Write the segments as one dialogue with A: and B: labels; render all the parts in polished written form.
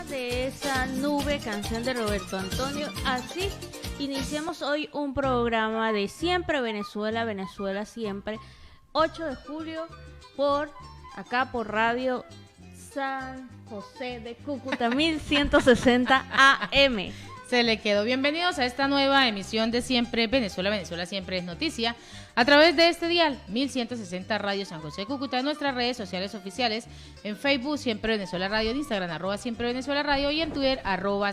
A: de esa nube, canción de Roberto Antonio. Así iniciamos hoy un programa de Siempre Venezuela, Venezuela Siempre, 8 de julio, por Radio San José de Cúcuta, 1160 AM.
B: Se le quedó. Bienvenidos a esta nueva emisión de Siempre Venezuela, Venezuela Siempre es Noticia, a través de este dial, 1160 Radio San José de Cúcuta, en nuestras redes sociales oficiales, en Facebook, Siempre Venezuela Radio, en Instagram, @Siempre Venezuela Radio, y en Twitter,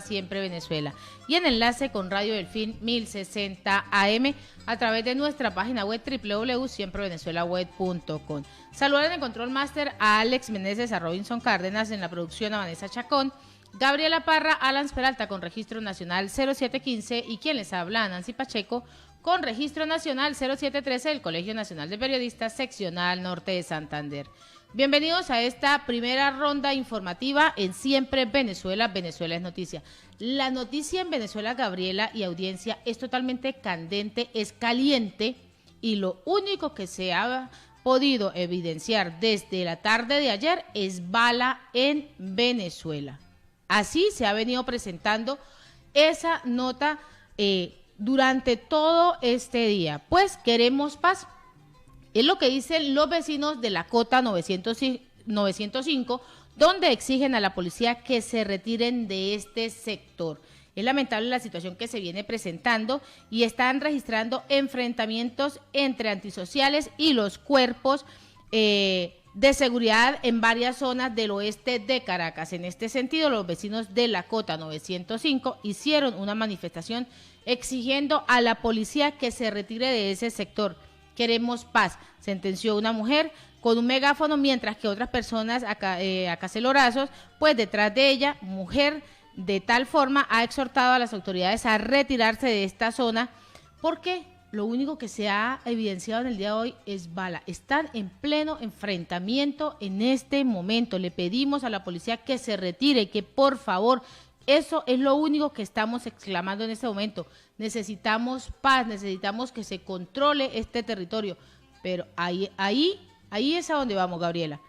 B: @Siempre Venezuela, y en enlace con Radio Delfín 1060 AM, a través de nuestra página web, www.siemprevenezuelaweb.com. Saludar en el Control Master a Alex Meneses, a Robinson Cárdenas, en la producción a Vanessa Chacón, Gabriela Parra, Alan Peralta con registro nacional 0715 y quien les habla, Nancy Pacheco, con registro nacional 0713 del Colegio Nacional de Periodistas Seccional Norte de Santander. Bienvenidos a esta primera ronda informativa en Siempre Venezuela, Venezuela es Noticia. La noticia en Venezuela, Gabriela y audiencia, es totalmente candente, es caliente, y lo único que se ha podido evidenciar desde la tarde de ayer es bala en Venezuela. Así se ha venido presentando esa nota durante todo este día. Pues queremos paz. Es lo que dicen los vecinos de la Cota 905, donde exigen a la policía que se retiren de este sector. Es lamentable la situación que se viene presentando y están registrando enfrentamientos entre antisociales y los cuerpos de seguridad en varias zonas del oeste de Caracas. En este sentido, los vecinos de la Cota 905 hicieron una manifestación exigiendo a la policía que se retire de ese sector. Queremos paz, sentenció una mujer con un megáfono, mientras que otras personas a cacelorazos, pues detrás de ella, mujer de tal forma ha exhortado a las autoridades a retirarse de esta zona, porque lo único que se ha evidenciado en el día de hoy es bala. Están en pleno enfrentamiento en este momento. Le pedimos a la policía que se retire, que por favor, eso es lo único que estamos exclamando en este momento. Necesitamos paz, necesitamos que se controle este territorio. Pero ahí es a donde vamos, Gabriela.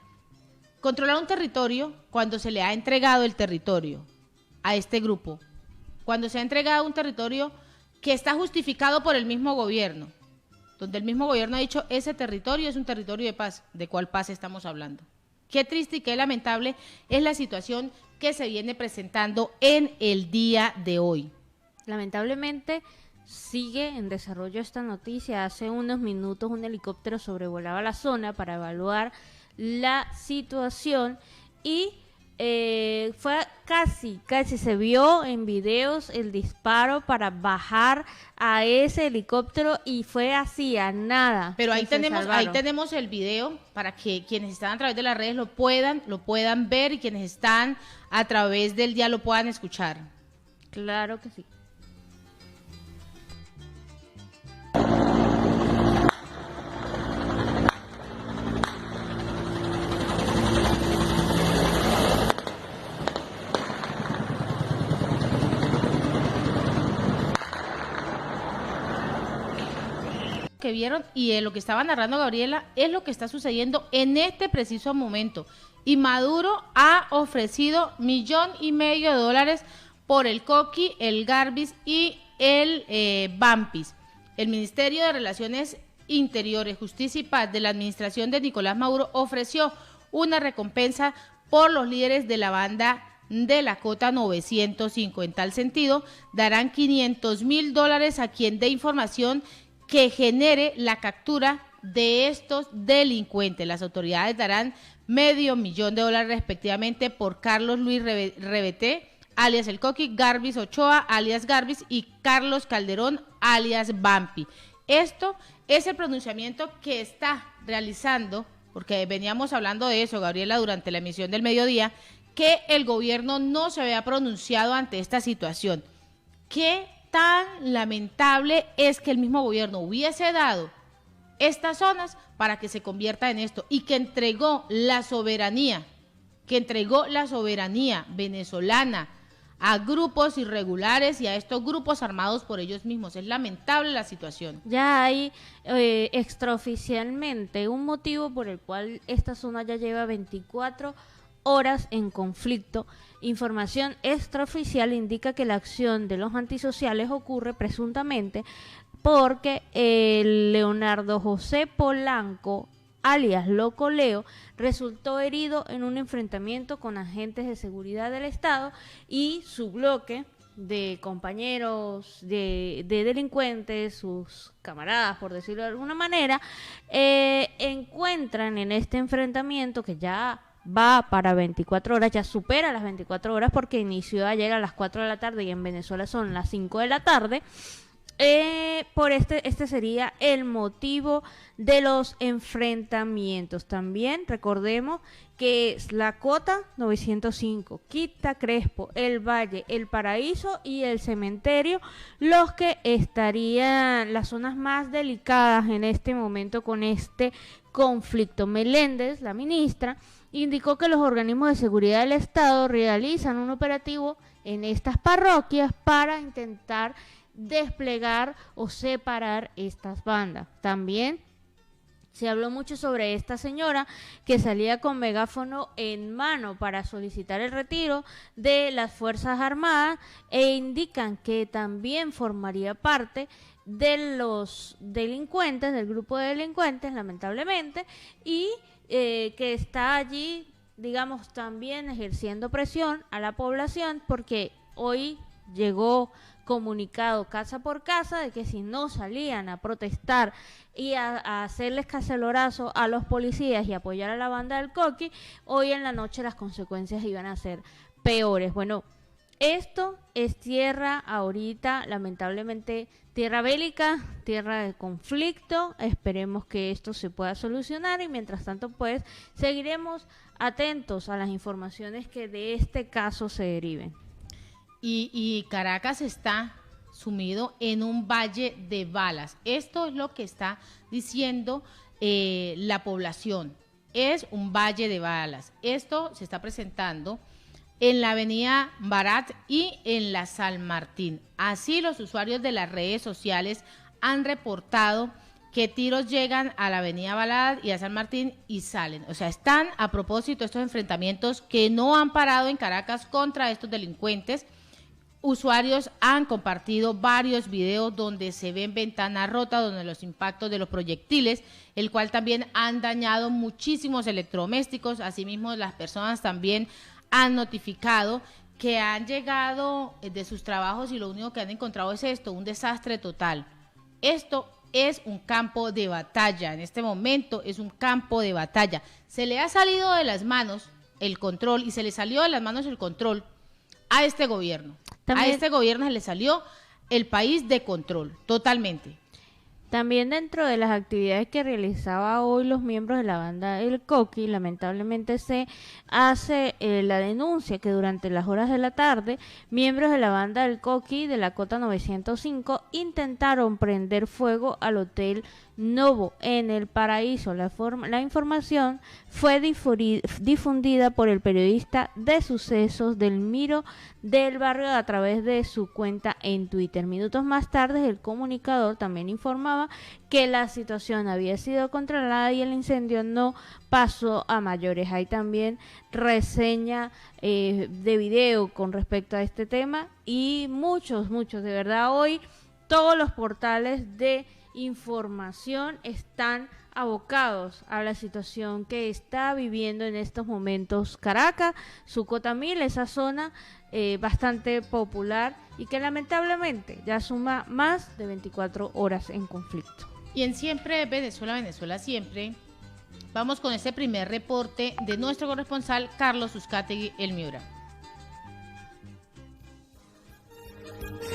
B: Controlar un territorio cuando se le ha entregado el territorio a este grupo, cuando se ha entregado un territorio que está justificado por el mismo gobierno, donde el mismo gobierno ha dicho ese territorio es un territorio de paz. ¿De cuál paz estamos hablando? Qué triste y qué lamentable es la situación que se viene presentando en el día de hoy.
A: Lamentablemente sigue en desarrollo esta noticia. Hace unos minutos un helicóptero sobrevolaba la zona para evaluar la situación y fue casi se vio en videos el disparo para bajar a ese helicóptero y fue así, a nada.
B: Pero ahí tenemos el video para que quienes están a través de las redes lo puedan ver, y quienes están a través del día lo puedan escuchar.
A: Claro que sí.
B: Que vieron y lo que estaba narrando Gabriela es lo que está sucediendo en este preciso momento, y Maduro ha ofrecido $1,500,000 por el Coqui, el Garbis y el Bampis. El Ministerio de Relaciones Interiores, Justicia y Paz de la administración de Nicolás Maduro ofreció una recompensa por los líderes de la banda de la Cota 905. En tal sentido, darán $500,000 a quien dé información que genere la captura de estos delincuentes. Las autoridades darán $500,000 respectivamente por Carlos Luis Rebeté, alias El Coqui, Garbis Ochoa, alias Garbis, y Carlos Calderón, alias Bampi. Esto es el pronunciamiento que está realizando, porque veníamos hablando de eso, Gabriela, durante la emisión del mediodía, que el gobierno no se había pronunciado ante esta situación. ¿Qué tan lamentable es que el mismo gobierno hubiese dado estas zonas para que se convierta en esto, y que entregó la soberanía venezolana a grupos irregulares y a estos grupos armados por ellos mismos? Es lamentable la situación.
A: Ya hay extraoficialmente un motivo por el cual esta zona ya lleva 24 horas en conflicto. Información extraoficial indica que la acción de los antisociales ocurre presuntamente porque Leonardo José Polanco, alias Loco Leo, resultó herido en un enfrentamiento con agentes de seguridad del Estado, y su bloque de compañeros de delincuentes, sus camaradas, por decirlo de alguna manera, encuentran en este enfrentamiento, que ya va para 24 horas, ya supera las 24 horas porque inició ayer a las 4 de la tarde y en Venezuela son las 5 de la tarde. Por este sería el motivo de los enfrentamientos. También recordemos que es la Cota 905, Quinta Crespo, El Valle, El Paraíso y El Cementerio los que estarían las zonas más delicadas en este momento con este conflicto. Meléndez, la ministra, indicó que los organismos de seguridad del Estado realizan un operativo en estas parroquias para intentar desplegar o separar estas bandas. También se habló mucho sobre esta señora que salía con megáfono en mano para solicitar el retiro de las Fuerzas Armadas, e indican que también formaría parte de los delincuentes, del grupo de delincuentes, lamentablemente, y que está allí, digamos, también ejerciendo presión a la población, porque hoy llegó comunicado casa por casa de que si no salían a protestar y a hacerles cacelorazo a los policías y apoyar a la banda del Coqui, hoy en la noche las consecuencias iban a ser peores. Bueno, esto es tierra ahorita, lamentablemente, tierra bélica, tierra de conflicto. Esperemos que esto se pueda solucionar y mientras tanto pues seguiremos atentos a las informaciones que de este caso se deriven.
B: Y Caracas está sumido en un valle de balas. Esto es lo que está diciendo la población. Es un valle de balas. Esto se está presentando en la avenida Barat y en la San Martín. Así los usuarios de las redes sociales han reportado que tiros llegan a la avenida Barat y a San Martín y salen. O sea, están a propósito estos enfrentamientos que no han parado en Caracas contra estos delincuentes. Usuarios han compartido varios videos donde se ven ventanas rotas, donde los impactos de los proyectiles, el cual también han dañado muchísimos electrodomésticos. Asimismo, las personas también han notificado que han llegado de sus trabajos y lo único que han encontrado es esto, un desastre total. Esto es un campo de batalla, en este momento es un campo de batalla. Se le ha salido de las manos el control y se le salió de las manos el control a este gobierno. También, a este gobierno se le salió el país de control, totalmente.
A: También dentro de las actividades que realizaba hoy los miembros de la banda El Coqui, lamentablemente se hace la denuncia que durante las horas de la tarde, miembros de la banda El Coqui de la Cota 905 intentaron prender fuego al Hotel Novo en El Paraíso. La información fue difundida por el periodista de sucesos del Miro del Barrio a través de su cuenta en Twitter. Minutos más tarde, el comunicador también informaba que la situación había sido controlada y el incendio no pasó a mayores. Hay también reseña de video con respecto a este tema y muchos, de verdad, hoy todos los portales de información están abocados a la situación que está viviendo en estos momentos Caracas, su Cota 1000, esa zona bastante popular y que lamentablemente ya suma más de 24 horas en conflicto.
B: Y en Siempre Venezuela, Venezuela Siempre, vamos con este primer reporte de nuestro corresponsal Carlos Uzcategui, El Miura.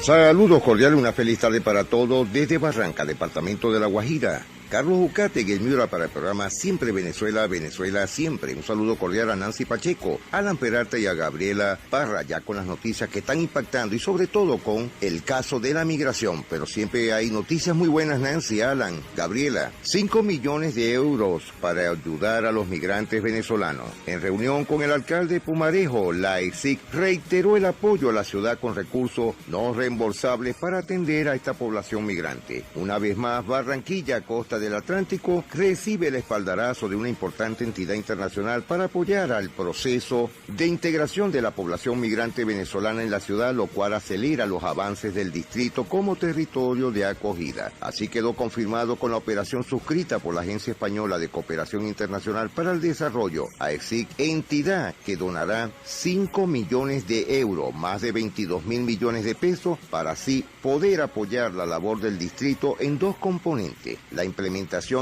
C: Saludos cordiales, una feliz tarde para todos desde Barranca, departamento de La Guajira. Carlos Uzcategui, El Miura para el programa Siempre Venezuela, Venezuela Siempre. Un saludo cordial a Nancy Pacheco, a Alan Peralta y a Gabriela Parra, ya con las noticias que están impactando y sobre todo con el caso de la migración. Pero siempre hay noticias muy buenas, Nancy, Alan, Gabriela. 5 millones de euros para ayudar a los migrantes venezolanos. En reunión con el alcalde Pumarejo, la ESIC reiteró el apoyo a la ciudad con recursos no reembolsables para atender a esta población migrante. Una vez más, Barranquilla, Costa de del Atlántico recibe el espaldarazo de una importante entidad internacional para apoyar al proceso de integración de la población migrante venezolana en la ciudad, lo cual acelera los avances del distrito como territorio de acogida. Así quedó confirmado con la operación suscrita por la Agencia Española de Cooperación Internacional para el Desarrollo, AECIC, entidad que donará 5 millones de euros, más de 22.000 millones de pesos, para así poder apoyar la labor del distrito en dos componentes: la implementación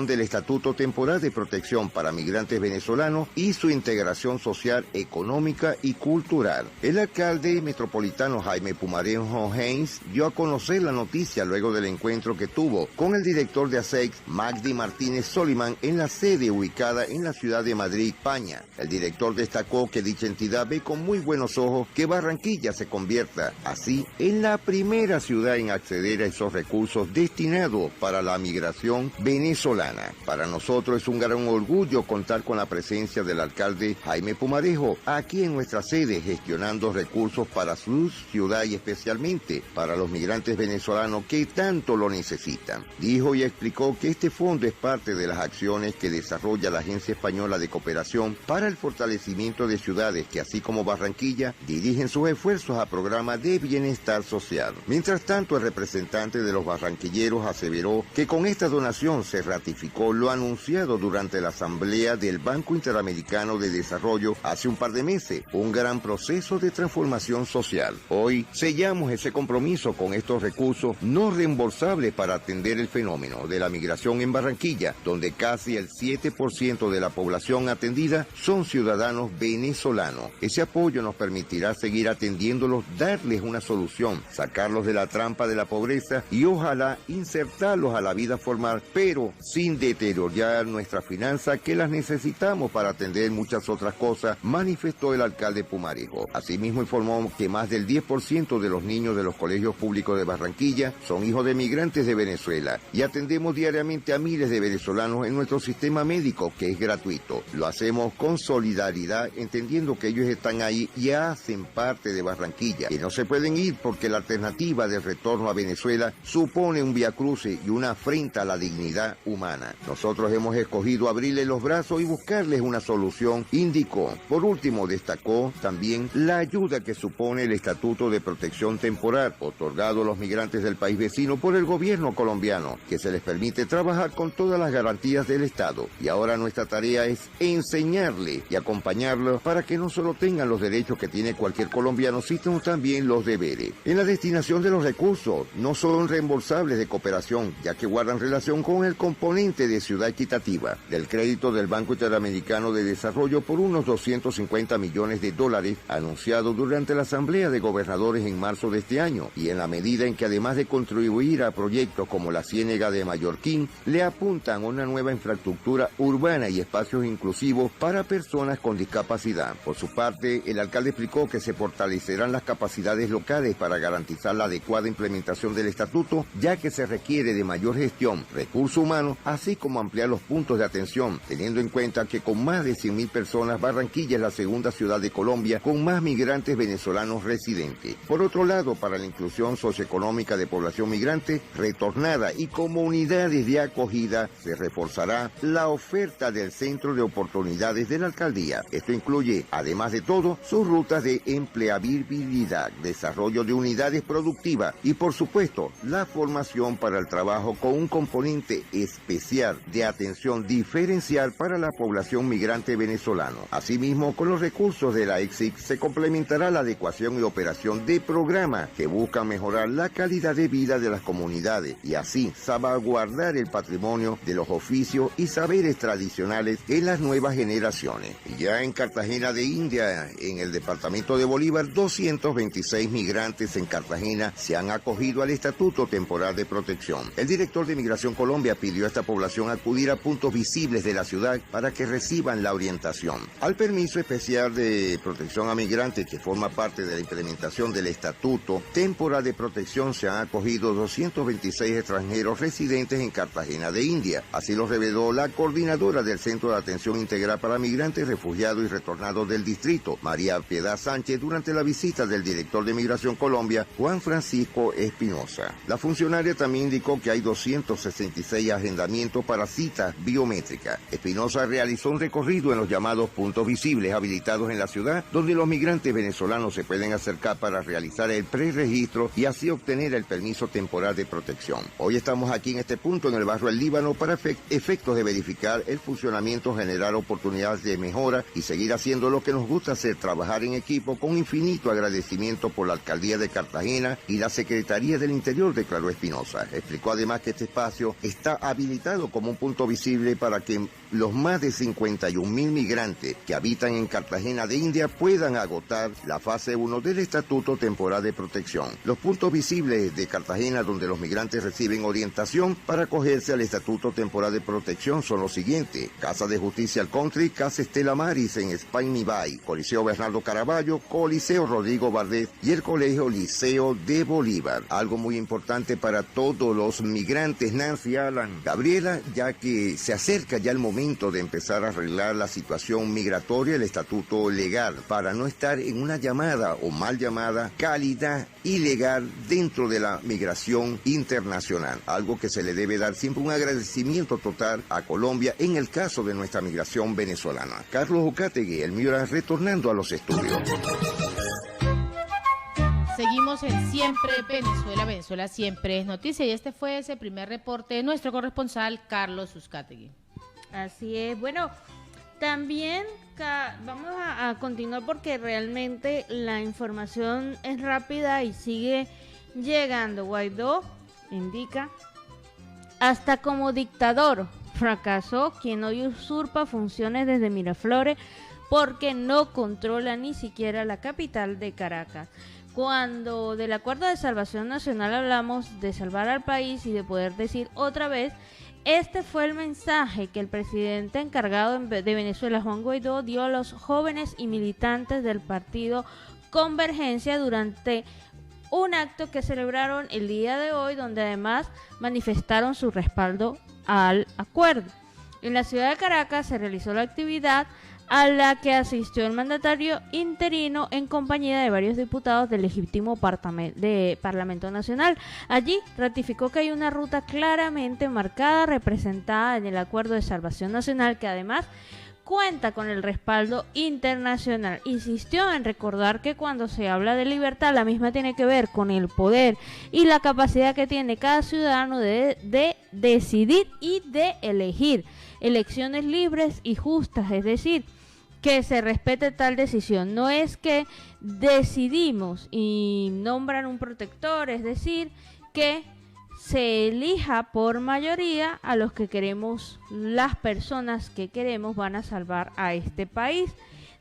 C: del Estatuto Temporal de Protección para Migrantes Venezolanos y su integración social, económica y cultural. El alcalde metropolitano Jaime Pumarejo Haynes dio a conocer la noticia luego del encuentro que tuvo con el director de ASEC, Magdi Martínez Soliman, en la sede ubicada en la ciudad de Madrid, España. El director destacó que dicha entidad ve con muy buenos ojos que Barranquilla se convierta así en la primera ciudad en acceder a esos recursos destinados para la migración venezolana. Para nosotros es un gran orgullo contar con la presencia del alcalde Jaime Pumarejo aquí en nuestra sede, gestionando recursos para su ciudad y especialmente para los migrantes venezolanos que tanto lo necesitan. Dijo y explicó que este fondo es parte de las acciones que desarrolla la Agencia Española de Cooperación para el fortalecimiento de ciudades que, así como Barranquilla, dirigen sus esfuerzos a programas de bienestar social. Mientras tanto, el representante de los barranquilleros aseveró que con esta donación se ratificó lo anunciado durante la asamblea del Banco Interamericano de Desarrollo hace un par de meses, un gran proceso de transformación social. Hoy sellamos ese compromiso con estos recursos no reembolsables para atender el fenómeno de la migración en Barranquilla, donde casi el 7% de la población atendida son ciudadanos venezolanos. Ese apoyo nos permitirá seguir atendiéndolos, darles una solución, sacarlos de la trampa de la pobreza y ojalá insertarlos a la vida formal, pero sin deteriorar nuestras finanzas, que las necesitamos para atender muchas otras cosas, manifestó el alcalde Pumarejo. Asimismo informó que más del 10% de los niños de los colegios públicos de Barranquilla son hijos de migrantes de Venezuela y atendemos diariamente a miles de venezolanos en nuestro sistema médico, que es gratuito. Lo hacemos con solidaridad, entendiendo que ellos están ahí y hacen parte de Barranquilla, que no se pueden ir porque la alternativa del retorno a Venezuela supone un viacrucis y una afrenta a la dignidad humana. Nosotros hemos escogido abrirles los brazos y buscarles una solución, indicó. Por último, destacó también la ayuda que supone el Estatuto de Protección Temporal, otorgado a los migrantes del país vecino por el gobierno colombiano, que se les permite trabajar con todas las garantías del Estado. Y ahora nuestra tarea es enseñarles y acompañarlos para que no solo tengan los derechos que tiene cualquier colombiano, sino también los deberes. En la destinación de los recursos, no son reembolsables de cooperación, ya que guardan relación con el componente de ciudad equitativa del crédito del Banco Interamericano de Desarrollo por unos 250 millones de dólares, anunciado durante la Asamblea de Gobernadores en marzo de este año, y en la medida en que, además de contribuir a proyectos como la Ciénega de Mallorquín, le apuntan a una nueva infraestructura urbana y espacios inclusivos para personas con discapacidad. Por su parte, el alcalde explicó que se fortalecerán las capacidades locales para garantizar la adecuada implementación del estatuto, ya que se requiere de mayor gestión, recursos humanos, así como ampliar los puntos de atención, teniendo en cuenta que con más de 100.000 personas, Barranquilla es la segunda ciudad de Colombia con más migrantes venezolanos residentes. Por otro lado, para la inclusión socioeconómica de población migrante retornada y comunidades de acogida, se reforzará la oferta del Centro de Oportunidades de la Alcaldía. Esto incluye, además de todo, sus rutas de empleabilidad, desarrollo de unidades productivas y, por supuesto, la formación para el trabajo con un componente especial de atención diferencial para la población migrante venezolana. Asimismo, con los recursos de la EXIC se complementará la adecuación y operación de programas que buscan mejorar la calidad de vida de las comunidades y así salvaguardar el patrimonio de los oficios y saberes tradicionales en las nuevas generaciones. Ya en Cartagena de India, en el departamento de Bolívar, 226 migrantes en Cartagena se han acogido al Estatuto Temporal de Protección. El director de Migración Colombia pidió a esta población acudir a puntos visibles de la ciudad para que reciban la orientación. Al permiso especial de protección a migrantes, que forma parte de la implementación del Estatuto Temporal de Protección, se han acogido 226 extranjeros residentes en Cartagena de India. Así lo reveló la coordinadora del Centro de Atención Integral para Migrantes, Refugiados y Retornados del Distrito, María Piedad Sánchez, durante la visita del director de Migración Colombia, Juan Francisco Espinosa. La funcionaria también indicó que hay 266 y agendamiento para citas biométricas. Espinosa realizó un recorrido en los llamados puntos visibles habilitados en la ciudad, donde los migrantes venezolanos se pueden acercar para realizar el preregistro y así obtener el permiso temporal de protección. Hoy estamos aquí en este punto, en el barrio El Líbano, para efectos de verificar el funcionamiento, generar oportunidades de mejora y seguir haciendo lo que nos gusta hacer, trabajar en equipo, con infinito agradecimiento por la Alcaldía de Cartagena y la Secretaría del Interior, declaró Espinosa. Explicó además que este espacio está habilitado como un punto visible para que los más de 51.000 migrantes que habitan en Cartagena de India puedan agotar la fase 1 del Estatuto Temporal de Protección. Los puntos visibles de Cartagena donde los migrantes reciben orientación para acogerse al Estatuto Temporal de Protección son los siguientes: Casa de Justicia al Country, Casa Estela Maris en Spain Bay, Coliseo Bernardo Caraballo, Coliseo Rodrigo Bardet y el Colegio Liceo de Bolívar. Algo muy importante para todos los migrantes, Nancy, Alan, Gabriela, ya que se acerca ya el momento de empezar a arreglar la situación migratoria, el estatuto legal, para no estar en una llamada o mal llamada calidad ilegal dentro de la migración internacional. Algo que se le debe dar siempre un agradecimiento total a Colombia en el caso de nuestra migración venezolana. Carlos Ucategui, el Miura, retornando a los estudios.
B: Seguimos en Siempre Venezuela, Venezuela siempre es noticia, y este fue ese primer reporte de nuestro corresponsal Carlos Uzcategui.
A: Así es. Bueno, también vamos a continuar porque realmente la información es rápida y sigue llegando. Guaidó indica: hasta como dictador fracasó quien hoy usurpa funciones desde Miraflores porque no controla ni siquiera la capital de Caracas. Cuando del Acuerdo de Salvación Nacional hablamos de salvar al país y de poder decir otra vez, este fue el mensaje que el presidente encargado de Venezuela, Juan Guaidó, dio a los jóvenes y militantes del partido Convergencia durante un acto que celebraron el día de hoy, donde además manifestaron su respaldo al acuerdo. En la ciudad de Caracas se realizó la actividad a la que asistió el mandatario interino en compañía de varios diputados del legítimo Parlamento Nacional. Allí ratificó que hay una ruta claramente marcada, representada en el Acuerdo de Salvación Nacional, que además cuenta con el respaldo internacional. Insistió en recordar que cuando se habla de libertad, la misma tiene que ver con el poder y la capacidad que tiene cada ciudadano de decidir y de elegir elecciones libres y justas, es decir, que se respete tal decisión. No es que decidimos y nombran un protector, es decir, que se elija por mayoría a los que queremos, las personas que queremos van a salvar a este país.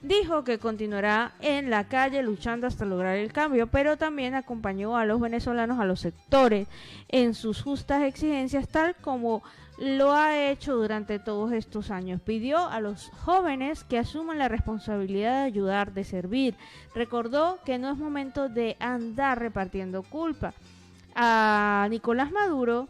A: Dijo que continuará en la calle luchando hasta lograr el cambio, pero también acompañó a los venezolanos, a los sectores, en sus justas exigencias, tal como lo ha hecho durante todos estos años. Pidió a los jóvenes que asuman la responsabilidad de ayudar, de servir. Recordó que no es momento de andar repartiendo culpa. A Nicolás Maduro,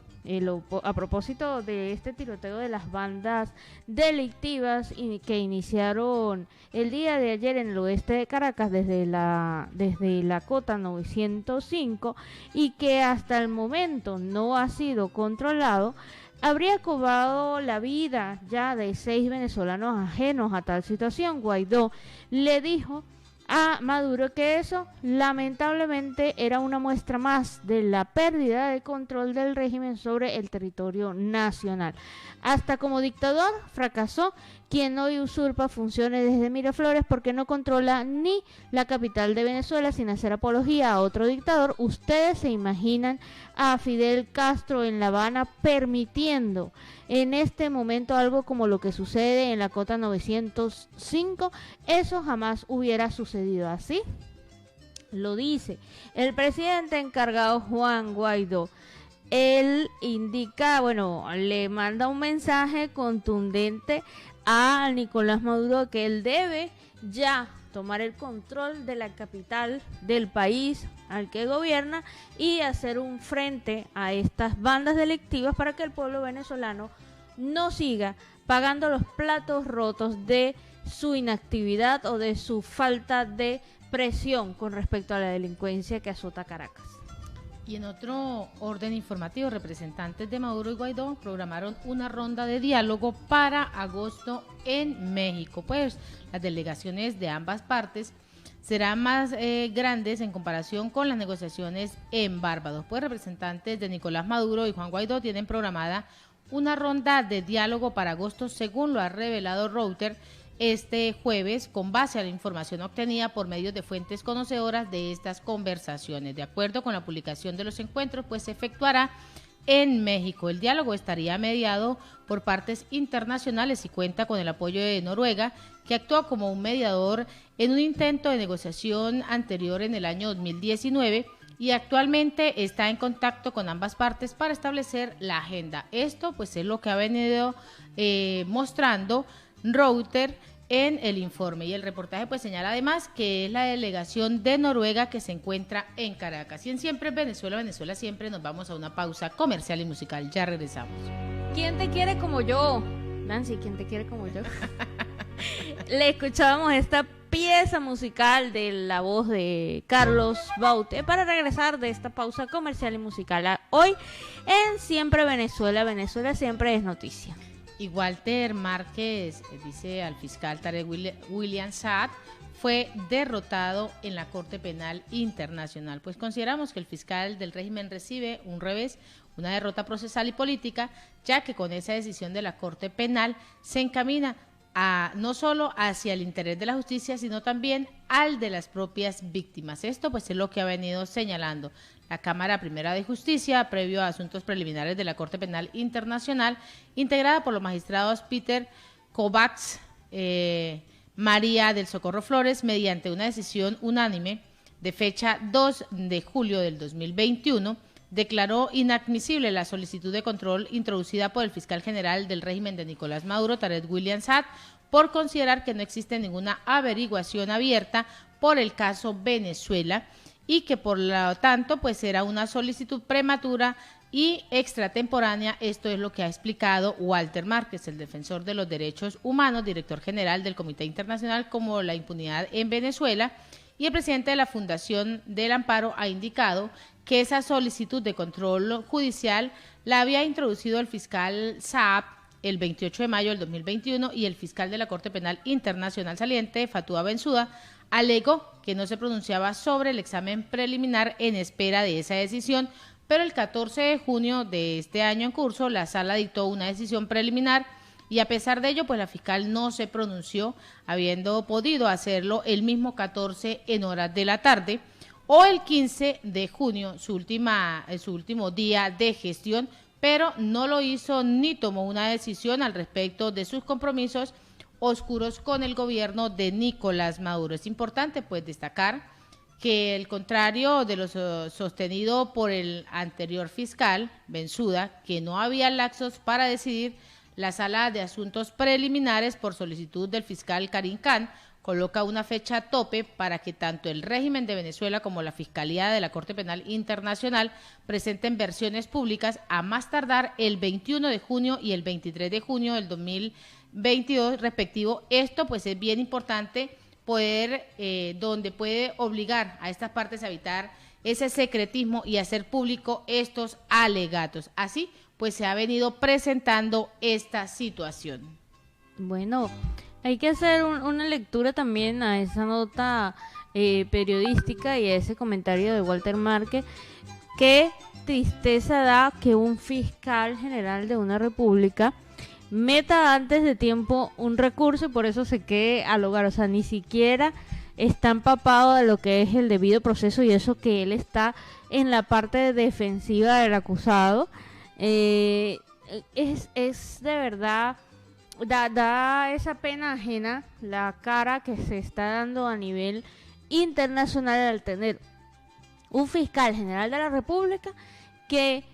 A: a propósito de este tiroteo de las bandas delictivas que iniciaron el día de ayer en el oeste de Caracas desde la cota 905 y que hasta el momento no ha sido controlado, habría cobrado la vida ya de 6 venezolanos ajenos a tal situación. Guaidó le dijo a Maduro que eso lamentablemente era una muestra más de la pérdida de control del régimen sobre el territorio nacional. Hasta como dictador fracasó quien hoy usurpa funciones desde Miraflores porque no controla ni la capital de Venezuela, sin hacer apología a otro dictador. Ustedes se imaginan a Fidel Castro en La Habana permitiendo en este momento algo como lo que sucede en la cota 905, eso jamás hubiera sucedido así. Lo dice el presidente encargado Juan Guaidó. Él indica, le manda un mensaje contundente a Nicolás Maduro que él debe ya tomar el control de la capital del país al que gobierna y hacer un frente a estas bandas delictivas para que el pueblo venezolano no siga pagando los platos rotos de su inactividad o de su falta de presión con respecto a la delincuencia que azota Caracas.
B: Y en otro orden informativo, representantes de Maduro y Guaidó programaron una ronda de diálogo para agosto en México. Pues las delegaciones de ambas partes serán más grandes en comparación con las negociaciones en Barbados. Pues representantes de Nicolás Maduro y Juan Guaidó tienen programada una ronda de diálogo para agosto, según lo ha revelado Reuters este jueves, con base a la información obtenida por medios de fuentes conocedoras de estas conversaciones. De acuerdo con la publicación de los encuentros, pues se efectuará en México. El diálogo estaría mediado por partes internacionales y cuenta con el apoyo de Noruega, que actuó como un mediador en un intento de negociación anterior en el año 2019 y actualmente está en contacto con ambas partes para establecer la agenda. Esto pues es lo que ha venido mostrando Reuters en el informe, y el reportaje pues señala además que es la delegación de Noruega que se encuentra en Caracas. Y en Siempre Venezuela, Venezuela siempre, nos vamos a una pausa comercial y musical. Ya regresamos.
A: ¿Quién te quiere como yo? Nancy, ¿quién te quiere como yo? Le escuchábamos esta pieza musical de la voz de Carlos Baute para regresar de esta pausa comercial y musical. Hoy en Siempre Venezuela, Venezuela siempre es noticia.
B: Y Walter Márquez, dice al fiscal Tarek William Saad, fue derrotado en la Corte Penal Internacional. Pues consideramos que el fiscal del régimen recibe un revés, una derrota procesal y política, ya que con esa decisión de la Corte Penal se encamina no solo hacia el interés de la justicia, sino también al de las propias víctimas. Esto pues es lo que ha venido señalando la Cámara Primera de Justicia, previo a asuntos preliminares de la Corte Penal Internacional, integrada por los magistrados Peter Kovacs, María del Socorro Flores, mediante una decisión unánime de fecha 2 de julio del 2021, declaró inadmisible la solicitud de control introducida por el fiscal general del régimen de Nicolás Maduro, Tarek William Saad, por considerar que no existe ninguna averiguación abierta por el caso Venezuela y que por lo tanto pues era una solicitud prematura y extratemporánea. Esto es lo que ha explicado Walter Márquez, el defensor de los derechos humanos, director general del Comité Internacional como la Impunidad en Venezuela, y el presidente de la Fundación del Amparo ha indicado que esa solicitud de control judicial la había introducido el fiscal Saab el 28 de mayo del 2021 y el fiscal de la Corte Penal Internacional saliente, Fatoumata Bensouda, alegó que no se pronunciaba sobre el examen preliminar en espera de esa decisión, pero el 14 de junio de este año en curso la sala dictó una decisión preliminar y a pesar de ello pues la fiscal no se pronunció, habiendo podido hacerlo el mismo 14 en horas de la tarde o el 15 de junio, su último día de gestión, pero no lo hizo ni tomó una decisión al respecto de sus compromisos oscuros con el gobierno de Nicolás Maduro. Es importante pues destacar que el contrario de lo sostenido por el anterior fiscal, Bensouda, que no había lapsos para decidir, la Sala de Asuntos Preliminares, por solicitud del fiscal Karim Khan, coloca una fecha tope para que tanto el régimen de Venezuela como la Fiscalía de la Corte Penal Internacional presenten versiones públicas a más tardar el 21 de junio y el 23 de junio del 2022 respectivo. Esto pues es bien importante poder, donde puede obligar a estas partes a evitar ese secretismo y hacer público estos alegatos. Así pues se ha venido presentando esta situación.
A: Bueno, hay que hacer una lectura también a esa nota periodística y a ese comentario de Walter Márquez. Qué tristeza da que un fiscal general de una república meta antes de tiempo un recurso y por eso se quede al hogar. O sea, ni siquiera está empapado de lo que es el debido proceso y eso que él está en la parte defensiva del acusado. Es de verdad... Da esa pena ajena la cara que se está dando a nivel internacional al tener un fiscal general de la República que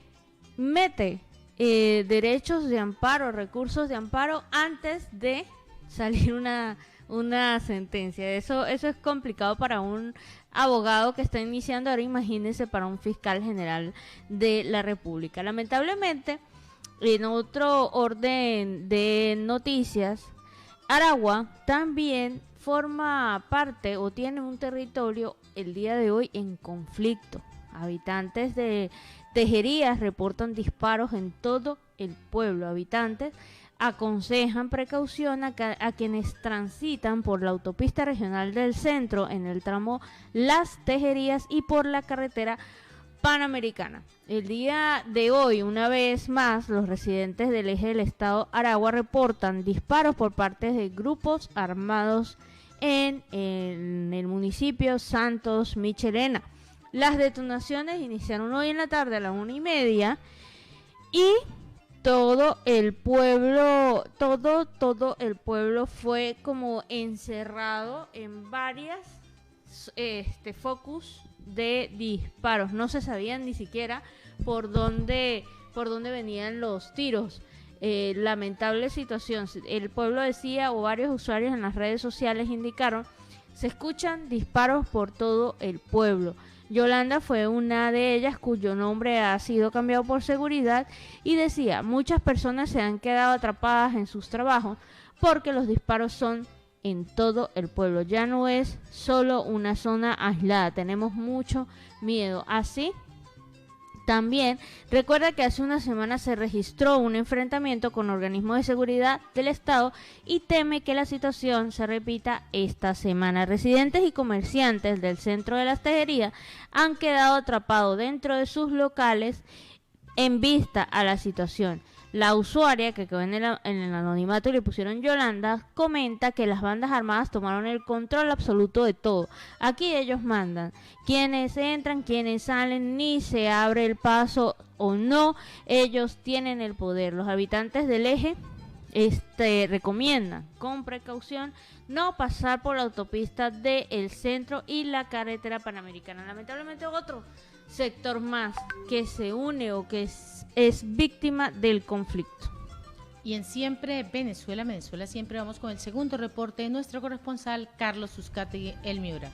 A: mete derechos de amparo, recursos de amparo antes de salir una sentencia. Eso es complicado para un abogado que está iniciando. Ahora imagínense para un fiscal general de la República. Lamentablemente, en otro orden de noticias, Aragua también forma parte o tiene un territorio el día de hoy en conflicto. Habitantes de Tejerías reportan disparos en todo el pueblo. Habitantes aconsejan precaución a quienes transitan por la autopista regional del centro en el tramo Las Tejerías y por la carretera Panamericana. El día de hoy, una vez más, los residentes del eje del estado Aragua reportan disparos por parte de grupos armados en el municipio Santos Michelena. Las detonaciones iniciaron hoy en la tarde a las 1:30 y todo el pueblo fue como encerrado en varias focus de disparos. No se sabían ni siquiera por dónde venían los tiros. Lamentable situación. El pueblo decía, o varios usuarios en las redes sociales indicaron, se escuchan disparos por todo el pueblo. Yolanda fue una de ellas cuyo nombre ha sido cambiado por seguridad y decía, muchas personas se han quedado atrapadas en sus trabajos porque los disparos son en todo el pueblo. Ya no es solo una zona aislada, tenemos mucho miedo. Así, también recuerda que hace una semana se registró un enfrentamiento con organismos de seguridad del estado y teme que la situación se repita esta semana. Residentes y comerciantes del centro de Las Tejerías han quedado atrapados dentro de sus locales en vista a la situación. La usuaria, que quedó en el anonimato y le pusieron Yolanda, comenta que las bandas armadas tomaron el control absoluto de todo. Aquí ellos mandan quiénes entran, quiénes salen, ni se abre el paso o no. Ellos tienen el poder. Los habitantes del eje recomiendan con precaución no pasar por la autopista del centro y la carretera Panamericana. Lamentablemente otro sector más que se une o que es víctima del conflicto.
B: Y en Siempre Venezuela siempre vamos con el segundo reporte de nuestro corresponsal Carlos Uzcategui, El Miura.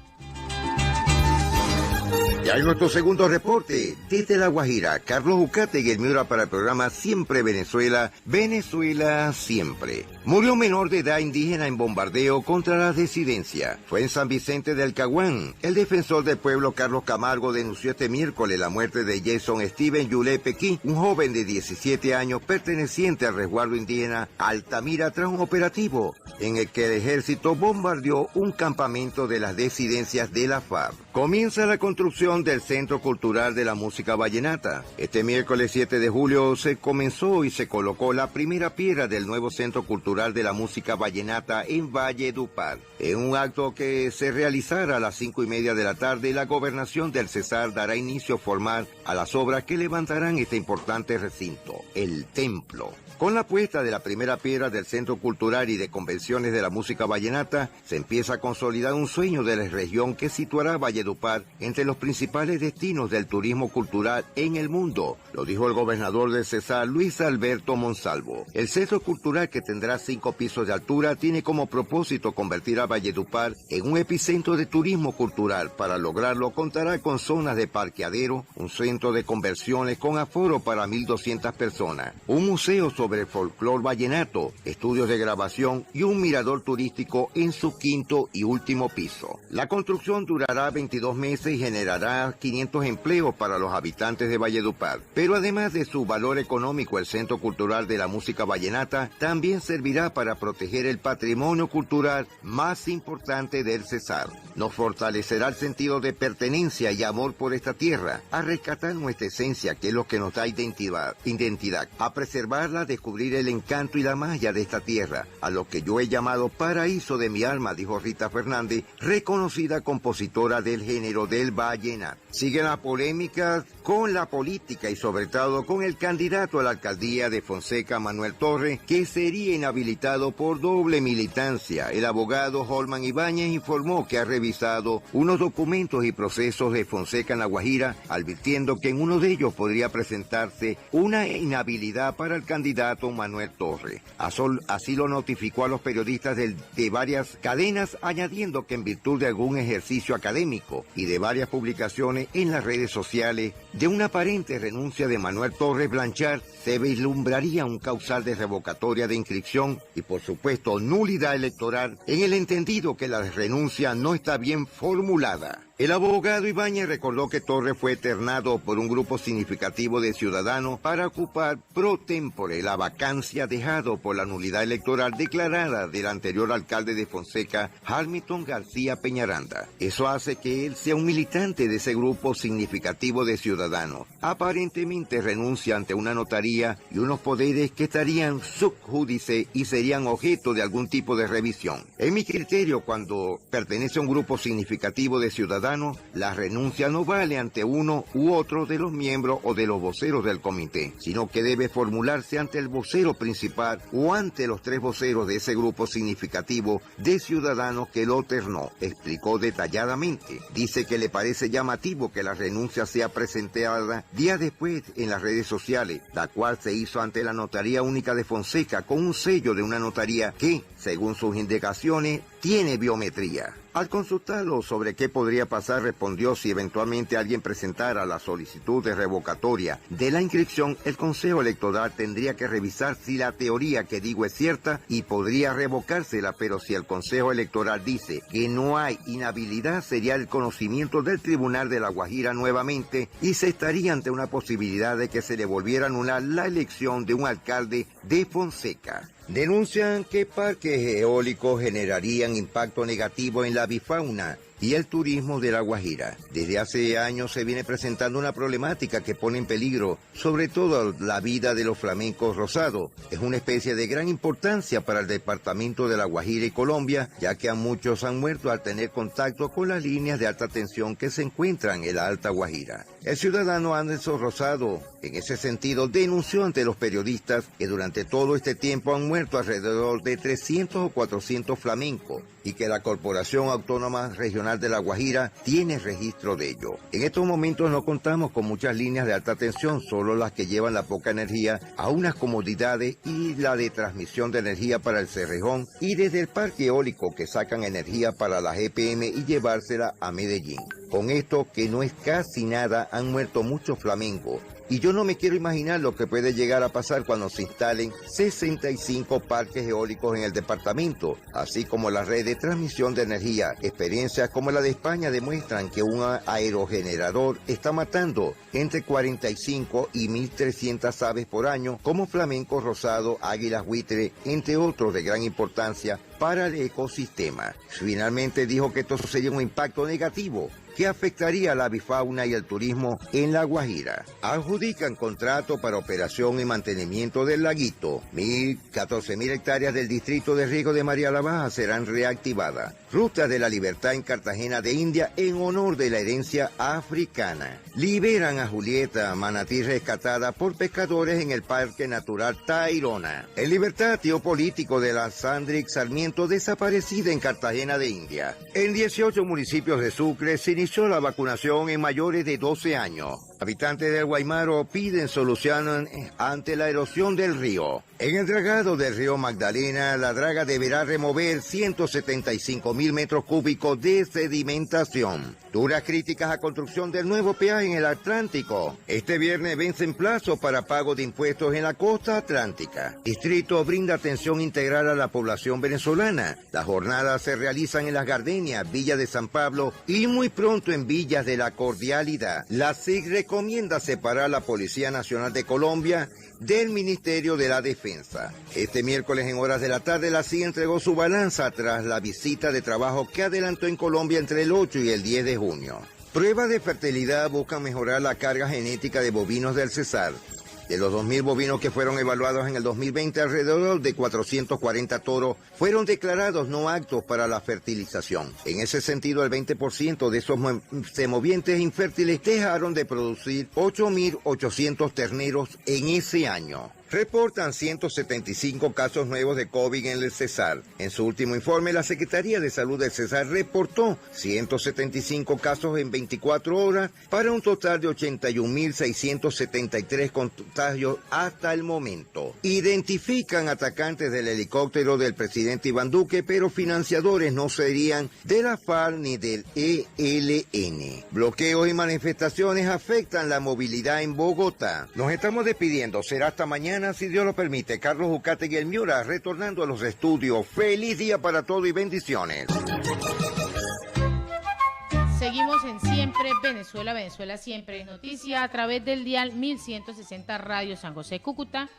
C: Ya en nuestro segundo reporte, desde La Guajira, Carlos Uzcategui, El Miura para el programa Siempre Venezuela, Venezuela Siempre. Murió un menor de edad indígena en bombardeo contra la disidencia. Fue en San Vicente del Caguán. El defensor del pueblo Carlos Camargo denunció este miércoles la muerte de Jason Steven Yulé Pequín, un joven de 17 años perteneciente al resguardo indígena Altamira, tras un operativo en el que el ejército bombardeó un campamento de las disidencias de la FARC. Comienza la construcción del Centro Cultural de la Música Vallenata. Este miércoles 7 de julio se comenzó y se colocó la primera piedra del nuevo Centro Cultural de la Música Vallenata en Valledupar. En un acto que se realizará a las 5:30 de la tarde, la gobernación del Cesar dará inicio formal a las obras que levantarán este importante recinto, el templo. Con la puesta de la primera piedra del Centro Cultural y de Convenciones de la Música Vallenata, se empieza a consolidar un sueño de la región que situará Valledupar entre los principales destinos del turismo cultural en el mundo, lo dijo el gobernador del Cesar, Luis Alberto Monsalvo. El Centro Cultural, que tendrá 5 pisos de altura, tiene como propósito convertir a Valledupar en un epicentro de turismo cultural. Para lograrlo, contará con zonas de parqueadero, un centro de conversiones con aforo para 1.200 personas, un museo sobre el folclor vallenato, estudios de grabación y un mirador turístico en su quinto y último piso. La construcción durará 22 meses y generará 500 empleos para los habitantes de Valledupar. Pero además de su valor económico, el Centro Cultural de la Música Vallenata también servirá para proteger el patrimonio cultural más importante del Cesar. Nos fortalecerá el sentido de pertenencia y amor por esta tierra, a rescatar nuestra esencia, que es lo que nos da identidad, a preservarla, descubrir el encanto y la magia de esta tierra, a lo que yo he llamado paraíso de mi alma, dijo Rita Fernández, reconocida compositora del género del vallenato. Sigue la polémica con la política y sobre todo con el candidato a la alcaldía de Fonseca, Manuel Torres, que sería inhabilitado por doble militancia. El abogado Holman Ibáñez informó que ha revisado unos documentos y procesos de Fonseca en La Guajira, advirtiendo que en uno de ellos podría presentarse una inhabilidad para el candidato Manuel Torres. Así lo notificó a los periodistas de varias cadenas, añadiendo que en virtud de algún ejercicio académico y de varias publicaciones publicaciones en las redes sociales de una aparente renuncia de Manuel Torres Blanchard, se vislumbraría un causal de revocatoria de inscripción y, por supuesto, nulidad electoral, en el entendido que la renuncia no está bien formulada. El abogado Ibáñez recordó que Torres fue ternado por un grupo significativo de ciudadanos para ocupar pro tempore la vacancia dejado por la nulidad electoral declarada del anterior alcalde de Fonseca, Hamilton García Peñaranda. Eso hace que él sea un militante de ese grupo significativo de ciudadanos. Aparentemente renuncia ante una notaría y unos poderes que estarían sub judice y serían objeto de algún tipo de revisión. En mi criterio, cuando pertenece a un grupo significativo de ciudadanos, la renuncia no vale ante uno u otro de los miembros o de los voceros del comité, sino que debe formularse ante el vocero principal o ante los 3 voceros de ese grupo significativo de ciudadanos que lo ternó, explicó detalladamente. Dice que le parece llamativo que la renuncia sea presentada días después en las redes sociales, la cual se hizo ante la Notaría Única de Fonseca con un sello de una notaría que, según sus indicaciones, tiene biometría. Al consultarlo sobre qué podría pasar, respondió si eventualmente alguien presentara la solicitud de revocatoria de la inscripción, el Consejo Electoral tendría que revisar si la teoría que digo es cierta y podría revocársela, pero si el Consejo Electoral dice que no hay inhabilidad, sería el conocimiento del Tribunal de La Guajira nuevamente y se estaría ante una posibilidad de que se le volviera a anular la elección de un alcalde de Fonseca. Denuncian que parques eólicos generarían impacto negativo en la avifauna y el turismo de La Guajira. Desde hace años se viene presentando una problemática que pone en peligro sobre todo la vida de los flamencos rosados. Es una especie de gran importancia para el departamento de La Guajira y Colombia, ya que a muchos han muerto al tener contacto con las líneas de alta tensión que se encuentran en la Alta Guajira. El ciudadano Anderson Rosado, en ese sentido, denunció ante los periodistas que durante todo este tiempo han muerto alrededor de 300 o 400 flamencos y que la Corporación Autónoma Regional de La Guajira tiene registro de ello. En estos momentos no contamos con muchas líneas de alta tensión, solo las que llevan la poca energía a unas comodidades y la de transmisión de energía para el Cerrejón y desde el parque eólico que sacan energía para la GPM y llevársela a Medellín. Con esto, que no es casi nada, han muerto muchos flamencos. Y yo no me quiero imaginar lo que puede llegar a pasar cuando se instalen 65 parques eólicos en el departamento, así como la red de transmisión de energía. Experiencias como la de España demuestran que un aerogenerador está matando entre 45 y 1.300 aves por año, como flamenco rosado, águilas buitre, entre otros de gran importancia para el ecosistema. Finalmente dijo que esto sería un impacto negativo que afectaría a la avifauna y el turismo en La Guajira. Adjudican contrato para operación y mantenimiento del laguito. 14.000 hectáreas del distrito de riego de María la Baja serán reactivadas. Rutas de la Libertad en Cartagena de India en honor de la herencia africana. Liberan a Julieta, manatí rescatada por pescadores en el Parque Natural Tayrona. En libertad, tío político de la Sandrix Sarmiento, desaparecida en Cartagena de India. En 18 municipios de Sucre se inició la vacunación en mayores de 12 años. Habitantes del Guaymaro piden solución ante la erosión del río. En el dragado del río Magdalena, la draga deberá remover 175.000 metros cúbicos de sedimentación. Duras críticas a construcción del nuevo peaje en el Atlántico. Este viernes vencen plazo para pago de impuestos en la costa atlántica. Distrito brinda atención integral a la población venezolana. Las jornadas se realizan en Las Gardenias, Villa de San Pablo y muy pronto en Villas de la Cordialidad. La SIG recomienda separar la Policía Nacional de Colombia del Ministerio de la Defensa. Este miércoles en horas de la tarde la SIG entregó su balanza tras la visita de trabajo que adelantó en Colombia entre el 8 y el 10 de junio. Pruebas de fertilidad buscan mejorar la carga genética de bovinos del Cesar. De los 2.000 bovinos que fueron evaluados en el 2020, alrededor de 440 toros fueron declarados no aptos para la fertilización. En ese sentido, el 20% de esos semovientes infértiles dejaron de producir 8.800 terneros en ese año. Reportan 175 casos nuevos de COVID en el Cesar. En su último informe, la Secretaría de Salud del Cesar reportó 175 casos en 24 horas para un total de 81.673 contagios hasta el momento. Identifican atacantes del helicóptero del presidente Iván Duque, pero financiadores no serían de la FARC ni del ELN. Bloqueos y manifestaciones afectan la movilidad en Bogotá. Nos estamos despidiendo. Será hasta mañana, si Dios lo permite. Carlos Ucategui El Miura, retornando a los estudios. Feliz día para todos y bendiciones.
B: Seguimos en Siempre Venezuela, Venezuela Siempre es noticia a través del dial 1160 Radio San José Cúcuta,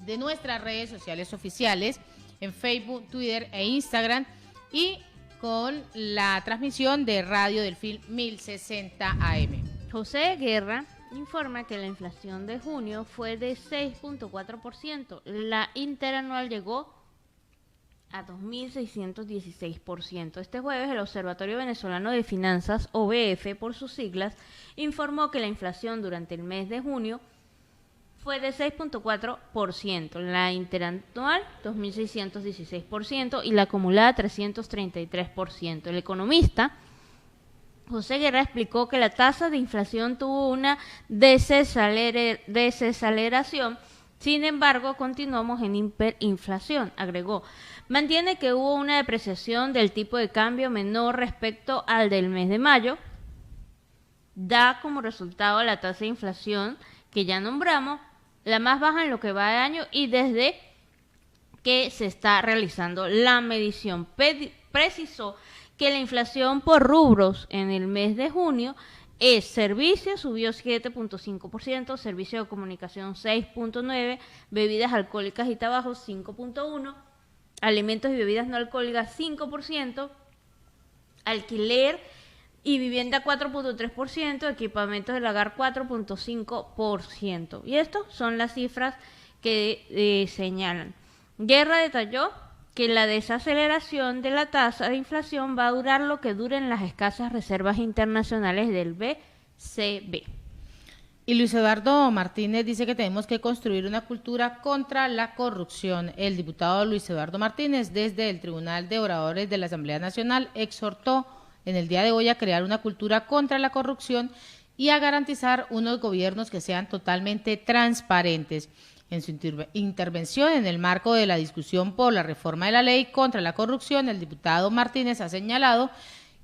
B: de nuestras redes sociales oficiales en Facebook, Twitter e Instagram, y con la transmisión de Radio Delfín 1060 AM.
A: José Guerra informa que la inflación de junio fue de 6.4%. La interanual llegó a 2.616%. Este jueves, el Observatorio Venezolano de Finanzas, OVF por sus siglas, informó que la inflación durante el mes de junio fue de 6.4%, la interanual 2.616% y la acumulada 333%. El economista José Guerra explicó que la tasa de inflación tuvo una desaceleración. Sin embargo, continuamos en hiperinflación, agregó. Mantiene que hubo una depreciación del tipo de cambio menor respecto al del mes de mayo. Da como resultado la tasa de inflación que ya nombramos, la más baja en lo que va de año y desde que se está realizando la medición. Precisó que la inflación por rubros en el mes de junio es servicio, subió 7.5%, servicio de comunicación 6.9%, bebidas alcohólicas y tabaco 5.1%, alimentos y bebidas no alcohólicas 5%, alquiler y vivienda 4.3%, equipamientos del hogar 4.5%. Y estas son las cifras que señalan. Guerra detalló que la desaceleración de la tasa de inflación va a durar lo que duren las escasas reservas internacionales del BCB.
B: Y Luis Eduardo Martínez dice que tenemos que construir una cultura contra la corrupción. El diputado Luis Eduardo Martínez, desde el Tribunal de Oradores de la Asamblea Nacional, exhortó en el día de hoy a crear una cultura contra la corrupción y a garantizar unos gobiernos que sean totalmente transparentes. En su intervención en el marco de la discusión por la reforma de la ley contra la corrupción, el diputado Martínez ha señalado